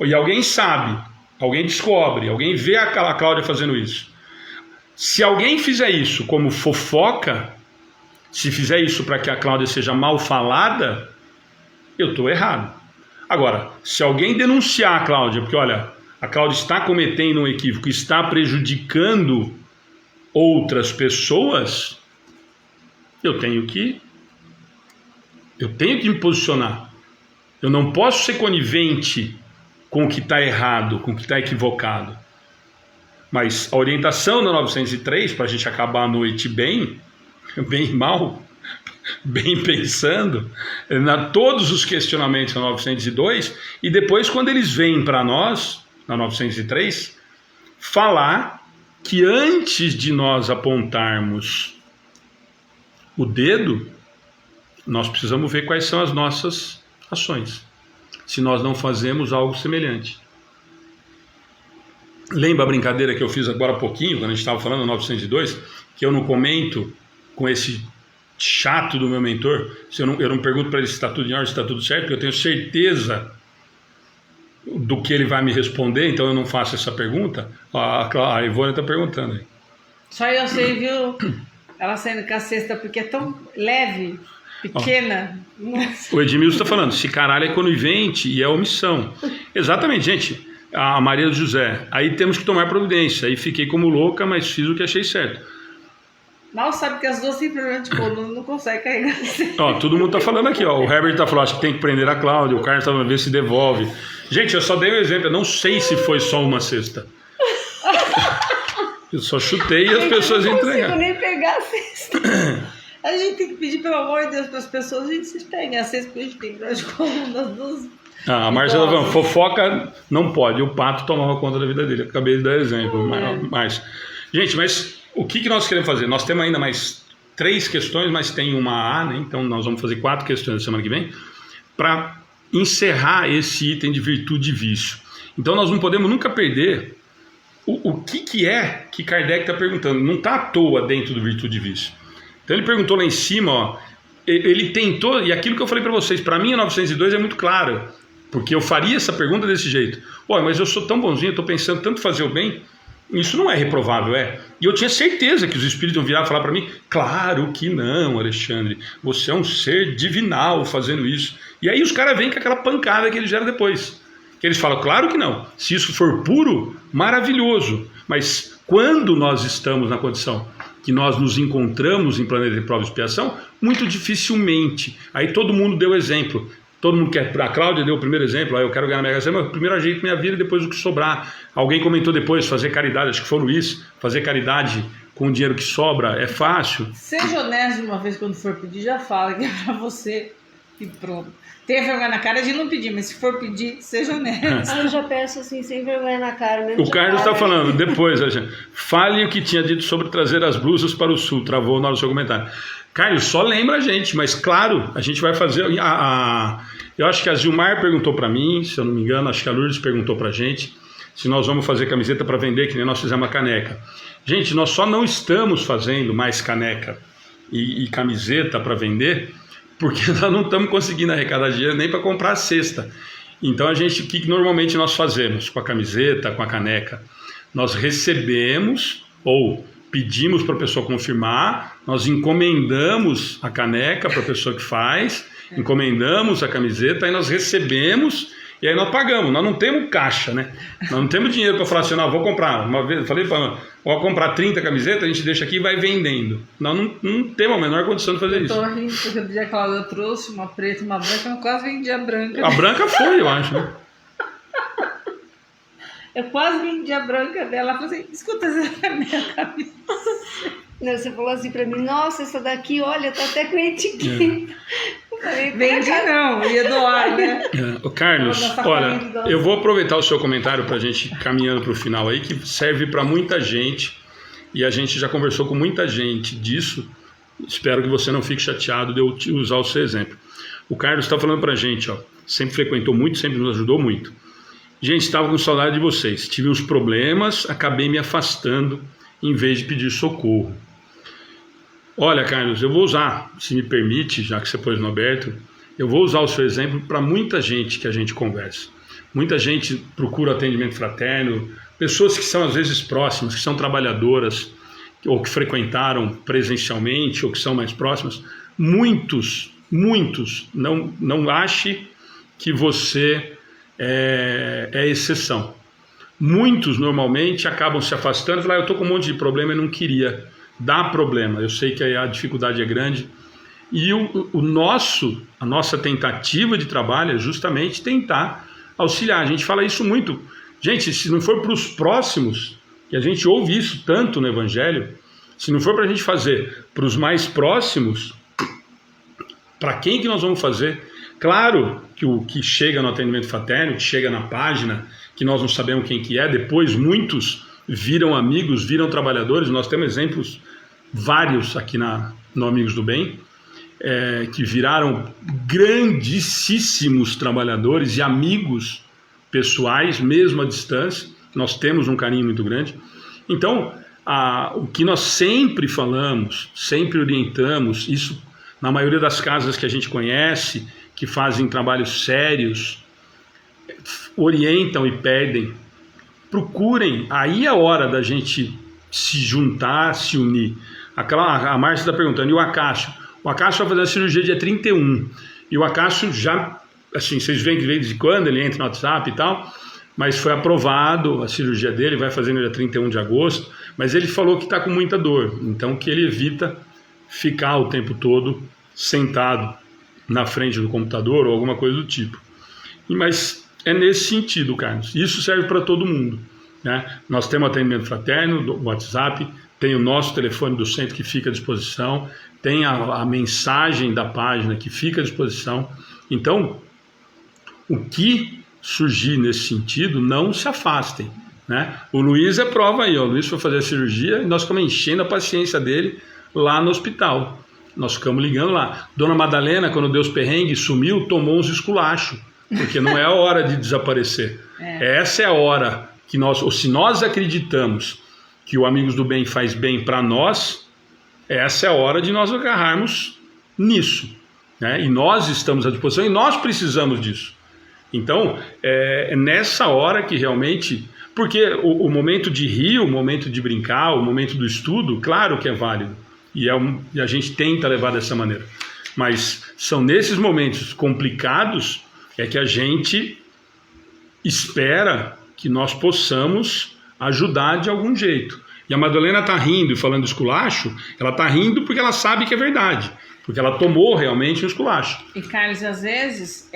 E alguém sabe, alguém descobre, alguém vê a Cláudia fazendo isso. Se alguém fizer isso como fofoca, se fizer isso para que a Cláudia seja mal falada, eu estou errado. Agora, se alguém denunciar a Cláudia, porque olha, a Cláudia está cometendo um equívoco, está prejudicando outras pessoas, eu tenho que me posicionar. Eu não posso ser conivente com o que está errado, com o que está equivocado. Mas a orientação da 903, para a gente acabar a noite bem e mal, bem pensando, todos os questionamentos da 902, e depois quando eles vêm para nós, na 903, falar que antes de nós apontarmos o dedo, nós precisamos ver quais são as nossas ações, se nós não fazemos algo semelhante. Lembra a brincadeira que eu fiz agora há pouquinho, quando a gente estava falando da 902, que eu não comento com esse chato do meu mentor, eu não pergunto para ele se está tudo em ordem, se está tudo certo, porque eu tenho certeza do que ele vai me responder, então eu não faço essa pergunta. A Ivone está perguntando aí. Só eu sei, viu? Ela saindo com a cesta porque é tão leve, pequena. O Edmilson está falando, se caralho é conivente e é omissão. Exatamente, gente. A Maria do José, aí temos que tomar providência. Aí fiquei como louca, mas fiz o que achei certo. Mal sabe que as duas simplesmente não conseguem carregar. Ó, todo mundo tá falando aqui, ó. O Herbert tá falando, acho que tem que prender a Cláudia. O Carlos tá falando, ver se devolve. Gente, eu só dei um exemplo, eu não sei se foi só uma cesta. Eu só chutei e as pessoas entregaram. Eu não consigo nem pegar a cesta. A gente tem que pedir, pelo amor de Deus, para as pessoas, a gente se pegue a cesta, porque a gente tem dor de coluna das duas. A Marcela falando, fofoca não pode, o pato tomava conta da vida dele. Eu acabei de dar exemplo. Mas, gente, mas o que nós queremos fazer? Nós temos ainda mais 3 questões, mas tem uma A, né? Então nós vamos fazer 4 questões na semana que vem, para encerrar esse item de virtude e vício. Então nós não podemos nunca perder o que é que Kardec está perguntando. Não está à toa dentro do virtude e vício. Então ele perguntou lá em cima, ó, ele tentou, e aquilo que eu falei para vocês, para mim a 902 é muito claro, porque eu faria essa pergunta desse jeito. Olha, mas eu sou tão bonzinho, eu estou pensando tanto fazer o bem, isso não é reprovável, é? E eu tinha certeza que os espíritos iam virar e falar para mim, claro que não, Alexandre, você é um ser divinal fazendo isso. E aí os caras vêm com aquela pancada que eles geram depois. Que eles falam, claro que não, se isso for puro, maravilhoso. Mas quando nós estamos na condição que nós nos encontramos em planeta de prova e expiação, muito dificilmente. Aí todo mundo deu exemplo. Todo mundo quer. A Cláudia deu o primeiro exemplo. Eu quero ganhar na Mega Sena, mas primeiro ajeito minha vida, depois o que sobrar. Alguém comentou depois, fazer caridade, acho que foi o Luiz, fazer caridade com o dinheiro que sobra é fácil. Seja honesto uma vez quando for pedir, já fala que é pra você e pronto. Tenha vergonha na cara de não pedir, mas se for pedir, seja honesto. Eu já peço assim, sem vergonha na cara mesmo. O Carlos está falando, depois, fale o que tinha dito sobre trazer as blusas para o sul, travou na hora do seu comentário. Carlos, só lembra a gente, mas claro, a gente vai fazer. Eu acho que a Gilmar perguntou para mim, se eu não me engano, acho que a Lourdes perguntou para a gente se nós vamos fazer camiseta para vender, que nem nós fizemos a caneca. Gente, nós só não estamos fazendo mais caneca e camiseta para vender, porque nós não estamos conseguindo arrecadar dinheiro nem para comprar a cesta. Então o que normalmente nós fazemos com a camiseta, com a caneca? Nós recebemos ou pedimos para a pessoa confirmar, nós encomendamos a caneca para a pessoa que faz, encomendamos a camiseta, aí nós recebemos E aí nós pagamos, nós não temos caixa, né? Nós não temos dinheiro para falar assim, não, vou comprar. Uma vez eu falei para ela, vou comprar 30 camisetas, a gente deixa aqui e vai vendendo. Nós não temos a menor condição de fazer isso. Eu tô rindo, porque o dia que eu trouxe uma preta e uma branca, eu quase vendi a branca. A branca foi, eu acho, né? Eu quase vendi a branca dela. Ela falou assim, escuta, essa é a minha camisa. Não, você falou assim pra mim, nossa, essa daqui, olha, tá até com etiqueta. Eu falei, Vendi não, ia doar, né? Ô, Carlos, olha, eu vou aproveitar o seu comentário para a gente caminhando para o final aí, que serve para muita gente, e a gente já conversou com muita gente disso. Espero que você não fique chateado de eu usar o seu exemplo. O Carlos está falando para a gente, ó, sempre frequentou muito, sempre nos ajudou muito. Gente, estava com saudade de vocês, tive uns problemas, acabei me afastando em vez de pedir socorro. Olha, Carlos, eu vou usar, se me permite, já que você pôs no aberto, eu vou usar o seu exemplo para muita gente que a gente conversa. Muita gente procura atendimento fraterno, pessoas que são às vezes próximas, que são trabalhadoras, ou que frequentaram presencialmente, ou que são mais próximas. Muitos, não ache que você é exceção. Muitos normalmente acabam se afastando e falam, eu estou com um monte de problema e não queria. Dá problema, eu sei que a dificuldade é grande. E a nossa tentativa de trabalho é justamente tentar auxiliar. A gente fala isso muito. Gente, se não for para os próximos, e a gente ouve isso tanto no Evangelho, se não for para a gente fazer para os mais próximos, para quem que nós vamos fazer? Claro que o que chega no atendimento fraterno, que chega na página, que nós não sabemos quem que é, depois muitos viram amigos, viram trabalhadores, nós temos exemplos vários aqui no Amigos do Bem, que viraram grandíssimos trabalhadores e amigos pessoais, mesmo à distância. Nós temos um carinho muito grande. Então, o que nós sempre falamos, sempre orientamos, isso na maioria das casas que a gente conhece, que fazem trabalhos sérios, orientam e pedem, procurem, aí é a hora da gente se juntar, se unir. A Márcia está perguntando, e o Acácio? O Acácio vai fazer a cirurgia dia 31, e o Acácio já, assim, vocês veem que de vez em quando ele entra no WhatsApp e tal, mas foi aprovado a cirurgia dele, vai fazer no dia 31 de agosto, mas ele falou que está com muita dor, então que ele evita ficar o tempo todo sentado na frente do computador ou alguma coisa do tipo. Mas é nesse sentido, Carlos. Isso serve para todo mundo, né? Nós temos atendimento fraterno do WhatsApp, tem o nosso telefone do centro que fica à disposição, tem a mensagem da página que fica à disposição. Então, o que surgir nesse sentido, não se afastem, né? O Luiz é prova aí, ó. O Luiz foi fazer a cirurgia e nós ficamos enchendo a paciência dele lá no hospital. Nós ficamos ligando lá. Dona Madalena, quando deu os perrengues, sumiu, tomou uns esculachos, porque não é a hora de desaparecer. Essa é a hora que nós, ou se nós acreditamos que o Amigos do Bem faz bem para nós, essa é a hora de nós agarrarmos nisso, né? E nós estamos à disposição e nós precisamos disso. Então, é nessa hora que realmente... Porque o momento de rir, o momento de brincar, o momento do estudo, claro que é válido. E a gente tenta levar dessa maneira. Mas são nesses momentos complicados que a gente espera que nós possamos ajudar de algum jeito. E a Madalena está rindo e falando esculacho, ela está rindo porque ela sabe que é verdade. Porque ela tomou realmente um esculacho. E, Carlos, às vezes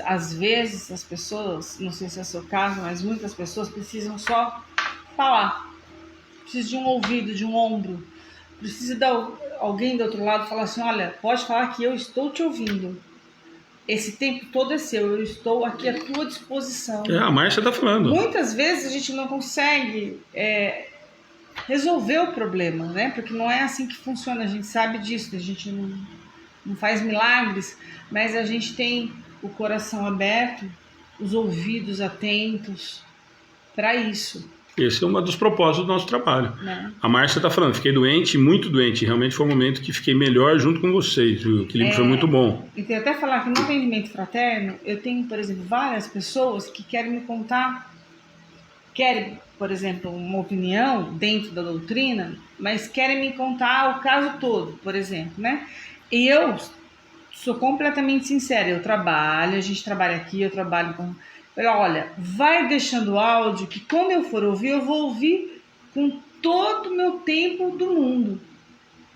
as pessoas, não sei se é o seu caso, mas muitas pessoas precisam só falar. Precisam de um ouvido, de um ombro. Precisa de alguém do outro lado falar assim, olha, pode falar que eu estou te ouvindo. Esse tempo todo é seu, eu estou aqui à tua disposição. A Márcia está falando. Muitas vezes a gente não consegue resolver o problema, né? Porque não é assim que funciona, a gente sabe disso, a gente não faz milagres, mas a gente tem o coração aberto, os ouvidos atentos para isso. Esse é um dos propósitos do nosso trabalho. A Márcia está falando, fiquei doente, muito doente. Realmente foi um momento que fiquei melhor junto com vocês. O equilíbrio foi muito bom. E tem até falar que no atendimento fraterno, eu tenho, por exemplo, várias pessoas que querem me contar, querem, por exemplo, uma opinião dentro da doutrina, mas querem me contar o caso todo, por exemplo, né? E eu sou completamente sincera, eu trabalho, a gente trabalha aqui, eu trabalho com... Olha, vai deixando o áudio que quando eu for ouvir, eu vou ouvir com todo o meu tempo do mundo.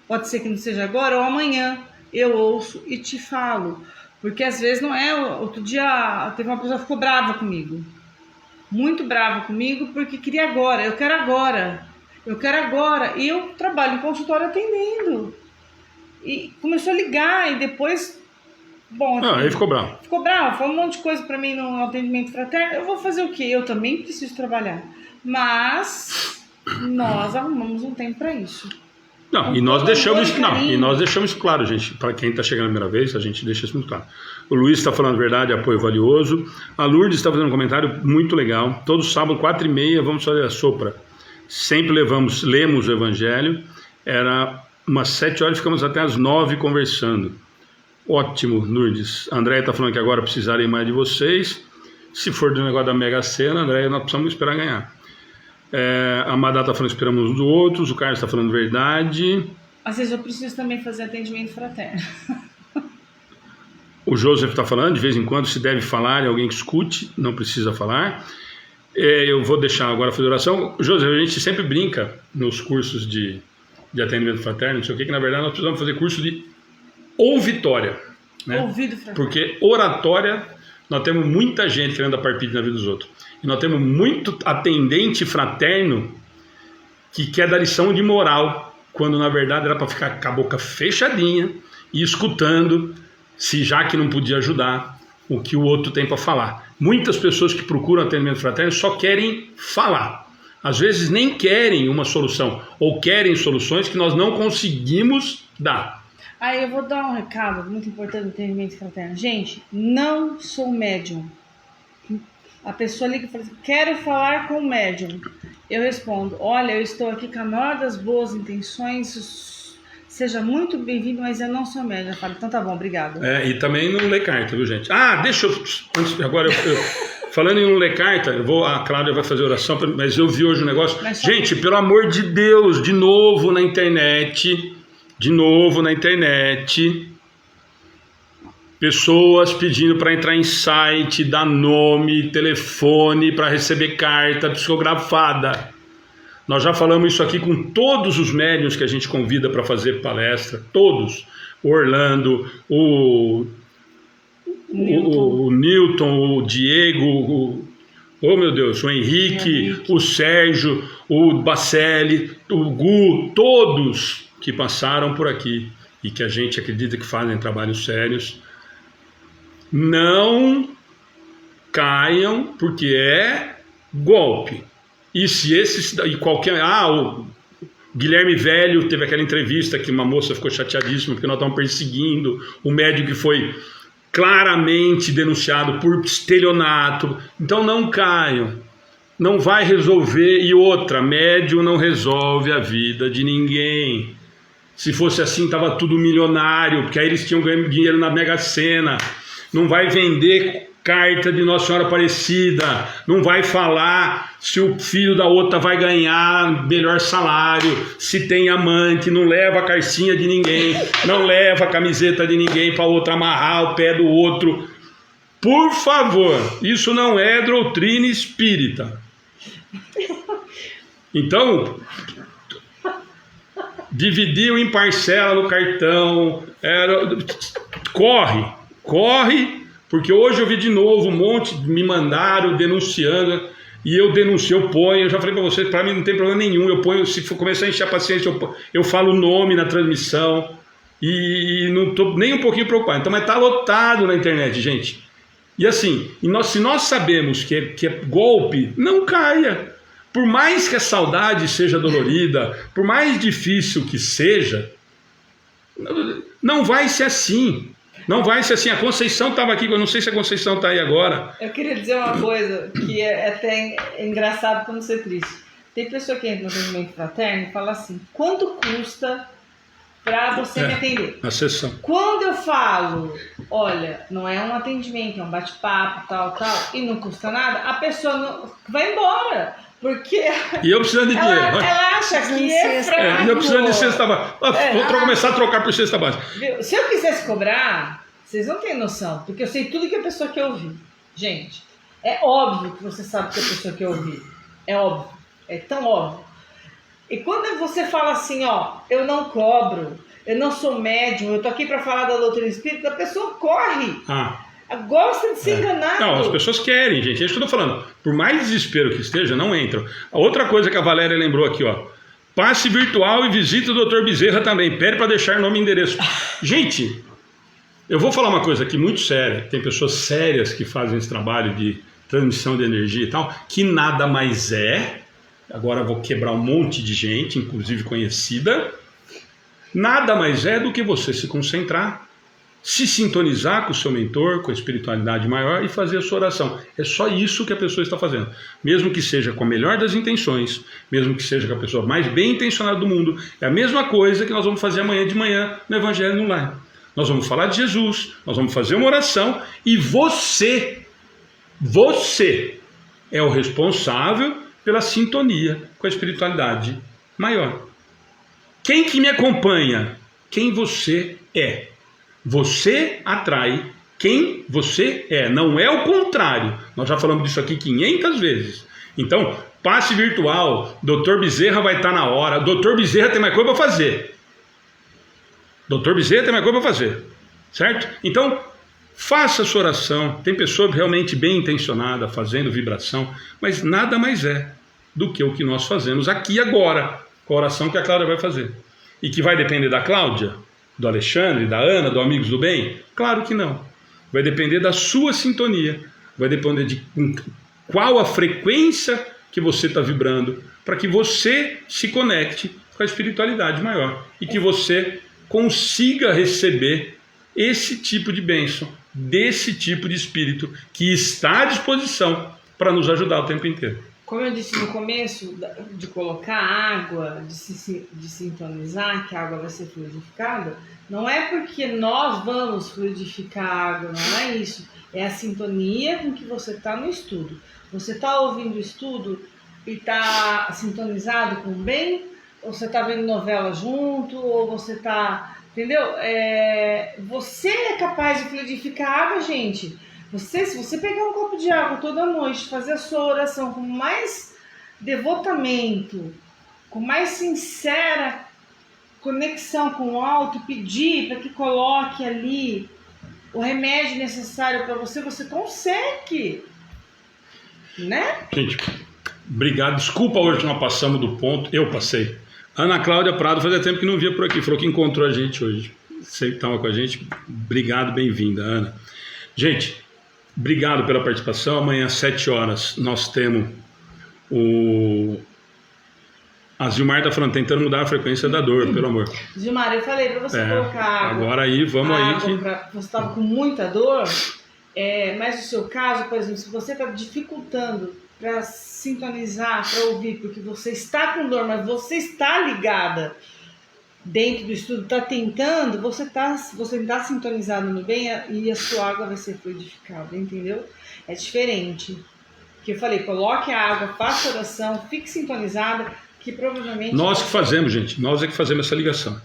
Pode ser que não seja agora ou amanhã, eu ouço e te falo. Porque às vezes não é... Outro dia teve uma pessoa que ficou brava comigo. Muito brava comigo porque queria agora, eu quero agora. E eu trabalho em consultório atendendo. E começou a ligar e depois... Bom, Aí ficou bravo. Ficou bravo, falou um monte de coisa pra mim no atendimento fraterno. Eu vou fazer o quê? Eu também preciso trabalhar. Mas nós arrumamos um tempo pra isso. E nós deixamos claro, gente, para quem está chegando a primeira vez, a gente deixa isso muito claro. O Luiz está falando verdade, apoio valioso. A Lourdes está fazendo um comentário muito legal. Todo sábado, 4h30, vamos fazer a sopra. Sempre lemos o Evangelho. Era umas 7 horas, ficamos até as 9 conversando. Ótimo, Lourdes. A Andréia está falando que agora precisarem mais de vocês. Se for do negócio da Mega Sena, Andréia, nós precisamos esperar ganhar. A Madá está falando esperamos uns dos outros. O Carlos está falando verdade. Às vezes eu preciso também fazer atendimento fraterno. O Joseph está falando, de vez em quando se deve falar, alguém que escute, não precisa falar. Eu vou deixar agora fazer oração. Joseph, a gente sempre brinca nos cursos de atendimento fraterno, não sei o que na verdade nós precisamos fazer curso de ouvitória, né? Ouvido fraterno. Porque oratória, nós temos muita gente querendo dar palpite na vida dos outros. E nós temos muito atendente fraterno que quer dar lição de moral, quando na verdade era para ficar com a boca fechadinha e escutando, se já que não podia ajudar, o que o outro tem para falar. Muitas pessoas que procuram atendimento fraterno só querem falar. Às vezes nem querem uma solução, ou querem soluções que nós não conseguimos dar. Aí eu vou dar um recado muito importante do atendimento fraterno. Gente, não sou médium. A pessoa liga e fala assim, quero falar com o médium. Eu respondo, olha, eu estou aqui com a maior das boas intenções, seja muito bem-vindo, mas eu não sou médium. Eu falo, então tá bom, obrigado. E também não lê carta, viu, gente? Deixa eu... Agora falando em não ler carta, a Cláudia vai fazer oração, mas eu vi hoje um negócio. Gente, pelo amor de Deus, de novo na internet, pessoas pedindo para entrar em site, dar nome, telefone, para receber carta psicografada. Nós já falamos isso aqui com todos os médiuns que a gente convida para fazer palestra, todos. O Orlando, o Newton, o Diego, o Henrique, o Sérgio, o Bacelli, o Gu, todos que passaram por aqui e que a gente acredita que fazem trabalhos sérios, não caiam porque é golpe. E se qualquer... o Guilherme Velho teve aquela entrevista que uma moça ficou chateadíssima porque nós estamos perseguindo o médico que foi claramente denunciado por estelionato. Então não caiam, não vai resolver. E outra, médium não resolve a vida de ninguém. Se fosse assim estava tudo milionário, porque aí eles tinham ganho dinheiro na Mega Sena. Não vai vender carta de Nossa Senhora Aparecida, não vai falar se o filho da outra vai ganhar melhor salário, se tem amante, não leva a carcinha de ninguém, não leva a camiseta de ninguém para outra amarrar o pé do outro. Por favor, isso não é doutrina espírita. Então, dividiam em parcela no cartão, corre, porque hoje eu vi de novo um monte, me mandaram denunciando, e eu denuncio, eu ponho, eu já falei para vocês, para mim não tem problema nenhum, eu ponho, se for começar a encher a paciência, eu falo o nome na transmissão, e não estou nem um pouquinho preocupado. Então, mas está lotado na internet, gente. E assim, se nós sabemos que é golpe, não caia. Por mais que a saudade seja dolorida, por mais difícil que seja, não vai ser assim. Não vai ser assim. A Conceição estava aqui, eu não sei se a Conceição está aí agora. Eu queria dizer uma coisa que é até engraçado para não ser triste. Tem pessoa que entra no atendimento fraterno e fala assim, quanto custa para você me atender? Na sessão. Quando eu falo, olha, não é um atendimento, é um bate-papo, tal, e não custa nada, a pessoa não vai embora. Porque e eu precisando de dinheiro. Ela acha que é fraco. Eu precisando de cesta básica. Vou começar a trocar por cesta básica. Se eu quisesse cobrar, Vocês não têm noção, porque eu sei tudo que a pessoa quer ouvir. Gente, é óbvio que você sabe o que a pessoa quer ouvir. É óbvio, é tão óbvio. E quando você fala assim, ó, eu não cobro, eu não sou médium, eu tô aqui para falar da doutrina espírita, a pessoa corre. Gosta de ser enganado. Não, as pessoas querem, gente. É isso que eu tô falando. Por mais desespero que esteja, não entram. A outra coisa que a Valéria lembrou aqui, ó. Passe virtual e visita o Dr. Bezerra também. Pede para deixar nome e endereço. Gente, eu vou falar uma coisa aqui muito séria. Tem pessoas sérias que fazem esse trabalho de transmissão de energia e tal, que nada mais é. Agora eu vou quebrar um monte de gente, inclusive conhecida. Nada mais é do que você se concentrar, se sintonizar com o seu mentor, com a espiritualidade maior e fazer a sua oração. É só isso que a pessoa está fazendo. Mesmo que seja com a melhor das intenções, mesmo que seja com a pessoa mais bem intencionada do mundo, é a mesma coisa que nós vamos fazer amanhã de manhã no Evangelho no Lar. Nós vamos falar de Jesus, nós vamos fazer uma oração e você é o responsável pela sintonia com a espiritualidade maior. Quem que me acompanha? Quem você é. Você atrai quem você é, não é o contrário. Nós já falamos disso aqui 500 vezes. Então, passe virtual, Dr. Bezerra vai estar na hora, Dr. Bezerra tem mais coisa para fazer. Dr. Bezerra tem mais coisa para fazer, certo? Então, faça a sua oração. Tem pessoa realmente bem intencionada, fazendo vibração, mas nada mais é do que o que nós fazemos aqui agora, com a oração que a Cláudia vai fazer. E que vai depender da Cláudia, do Alexandre, da Ana, do Amigos do Bem? Claro que não. Vai depender da sua sintonia, vai depender de qual a frequência que você está vibrando, para que você se conecte com a espiritualidade maior e que você consiga receber esse tipo de bênção, desse tipo de espírito que está à disposição para nos ajudar o tempo inteiro. Como eu disse no começo, de colocar água, de sintonizar, que a água vai ser fluidificada, não é porque nós vamos fluidificar a água, não é isso. É a sintonia com que você está no estudo. Você está ouvindo o estudo e está sintonizado com o bem? Ou você está vendo novela junto? Ou você está... Entendeu? Você é capaz de fluidificar a água, gente. Se você pegar um copo de água toda noite, fazer a sua oração com mais devotamento, com mais sincera conexão com o alto, pedir para que coloque ali o remédio necessário para você, você consegue, né? Gente, obrigado. Desculpa hoje que nós passamos do ponto. Eu passei. Ana Cláudia Prado fazia tempo que não via por aqui. Falou que encontrou a gente hoje. Você que estava com a gente. Obrigado, bem-vinda, Ana. Gente, obrigado pela participação. Amanhã às 7 horas nós temos a Zilmar está falando, tentando mudar a frequência da dor, pelo amor. Zilmar, eu falei para você colocar água. Agora aí, vamos aí. Você estava com muita dor, mas no seu caso, por exemplo, se você está dificultando para sintonizar, para ouvir, porque você está com dor, mas você está ligada dentro do estudo, está tentando, você está sintonizado no bem e a sua água vai ser fluidificada, entendeu? É diferente. Porque eu falei, coloque a água, faça oração, fique sintonizada, que provavelmente... Nós que fazemos, gente, nós é que fazemos essa ligação.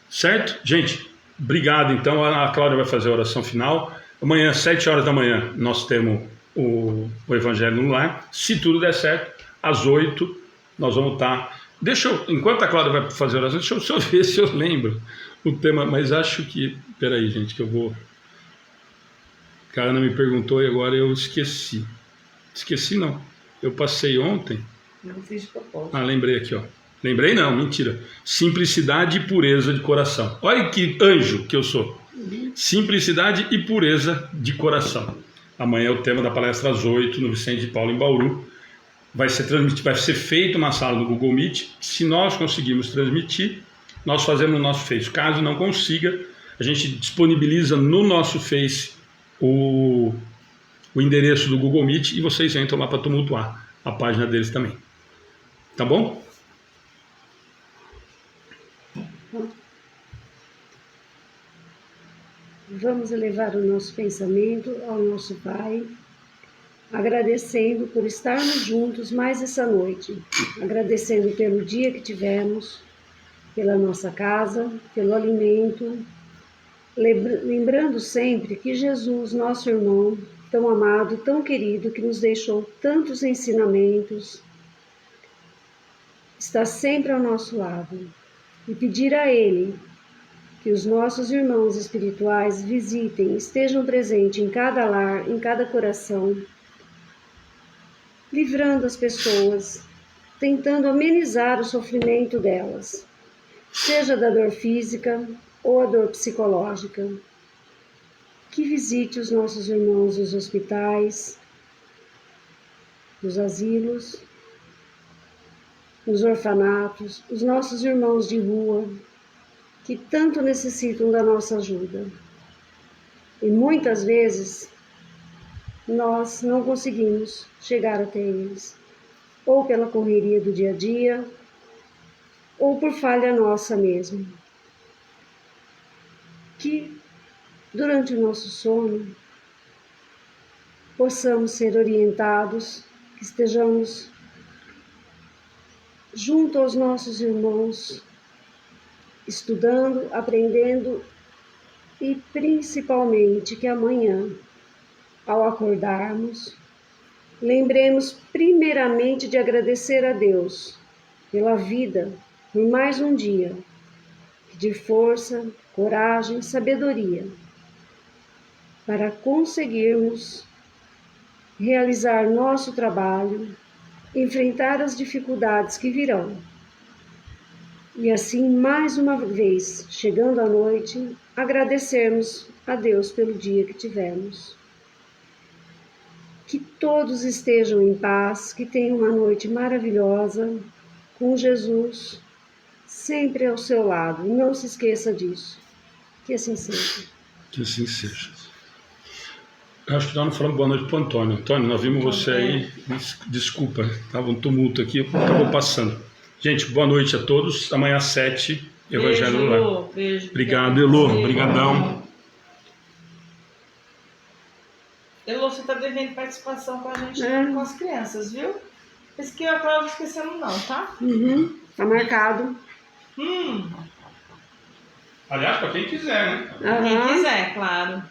Certo? Gente, obrigado. Então, a Cláudia vai fazer a oração final. Amanhã, às 7 horas da manhã, nós temos o Evangelho no Lar. Se tudo der certo, às 8, nós vamos estar... enquanto a Cláudia vai fazer a oração, deixa eu só ver se eu lembro o tema, mas acho que... Peraí, gente, que eu vou... A Ana me perguntou e agora eu esqueci. Esqueci não. Eu passei ontem... Não fiz de propósito. Lembrei aqui, ó. Lembrei não, mentira. Simplicidade e pureza de coração. Olha que anjo que eu sou. Simplicidade e pureza de coração. Amanhã é o tema da palestra às 8 no Vicente de Paulo, em Bauru. Vai ser feita uma sala no Google Meet. Se nós conseguirmos transmitir, nós fazemos no nosso Face. Caso não consiga, a gente disponibiliza no nosso Face o endereço do Google Meet e vocês entram lá para tumultuar a página deles também. Tá bom? Vamos elevar o nosso pensamento ao nosso Pai, agradecendo por estarmos juntos mais essa noite, agradecendo pelo dia que tivemos, pela nossa casa, pelo alimento, lembrando sempre que Jesus, nosso irmão, tão amado, tão querido, que nos deixou tantos ensinamentos, está sempre ao nosso lado. E pedir a Ele que os nossos irmãos espirituais visitem, estejam presentes em cada lar, em cada coração, livrando as pessoas, tentando amenizar o sofrimento delas, seja da dor física ou a dor psicológica. Que visite os nossos irmãos nos hospitais, nos asilos, nos orfanatos, os nossos irmãos de rua, que tanto necessitam da nossa ajuda. E muitas vezes nós não conseguimos chegar até eles, ou pela correria do dia a dia, ou por falha nossa mesmo. Que durante o nosso sono possamos ser orientados, que estejamos junto aos nossos irmãos, estudando, aprendendo e principalmente que amanhã, ao acordarmos, lembremos primeiramente de agradecer a Deus pela vida, por mais um dia, de força, coragem, sabedoria, para conseguirmos realizar nosso trabalho, enfrentar as dificuldades que virão. E assim, mais uma vez, chegando à noite, agradecermos a Deus pelo dia que tivemos. Que todos estejam em paz, que tenham uma noite maravilhosa, com Jesus sempre ao seu lado. E não se esqueça disso. Que assim seja. Que assim seja. Acho que nós não falamos boa noite para o Antônio. Antônio, nós vimos você aí. Desculpa, estava um tumulto aqui, acabou passando. Gente, boa noite a todos. Amanhã às 7, Evangelho do Lar. Beijo. Obrigado, Elô. Obrigadão. Elô, você está devendo participação com a gente com as crianças, viu? Esse aqui eu acabo esquecendo não, tá? Tá marcado. Aliás, para quem quiser, né? Quem quiser, claro.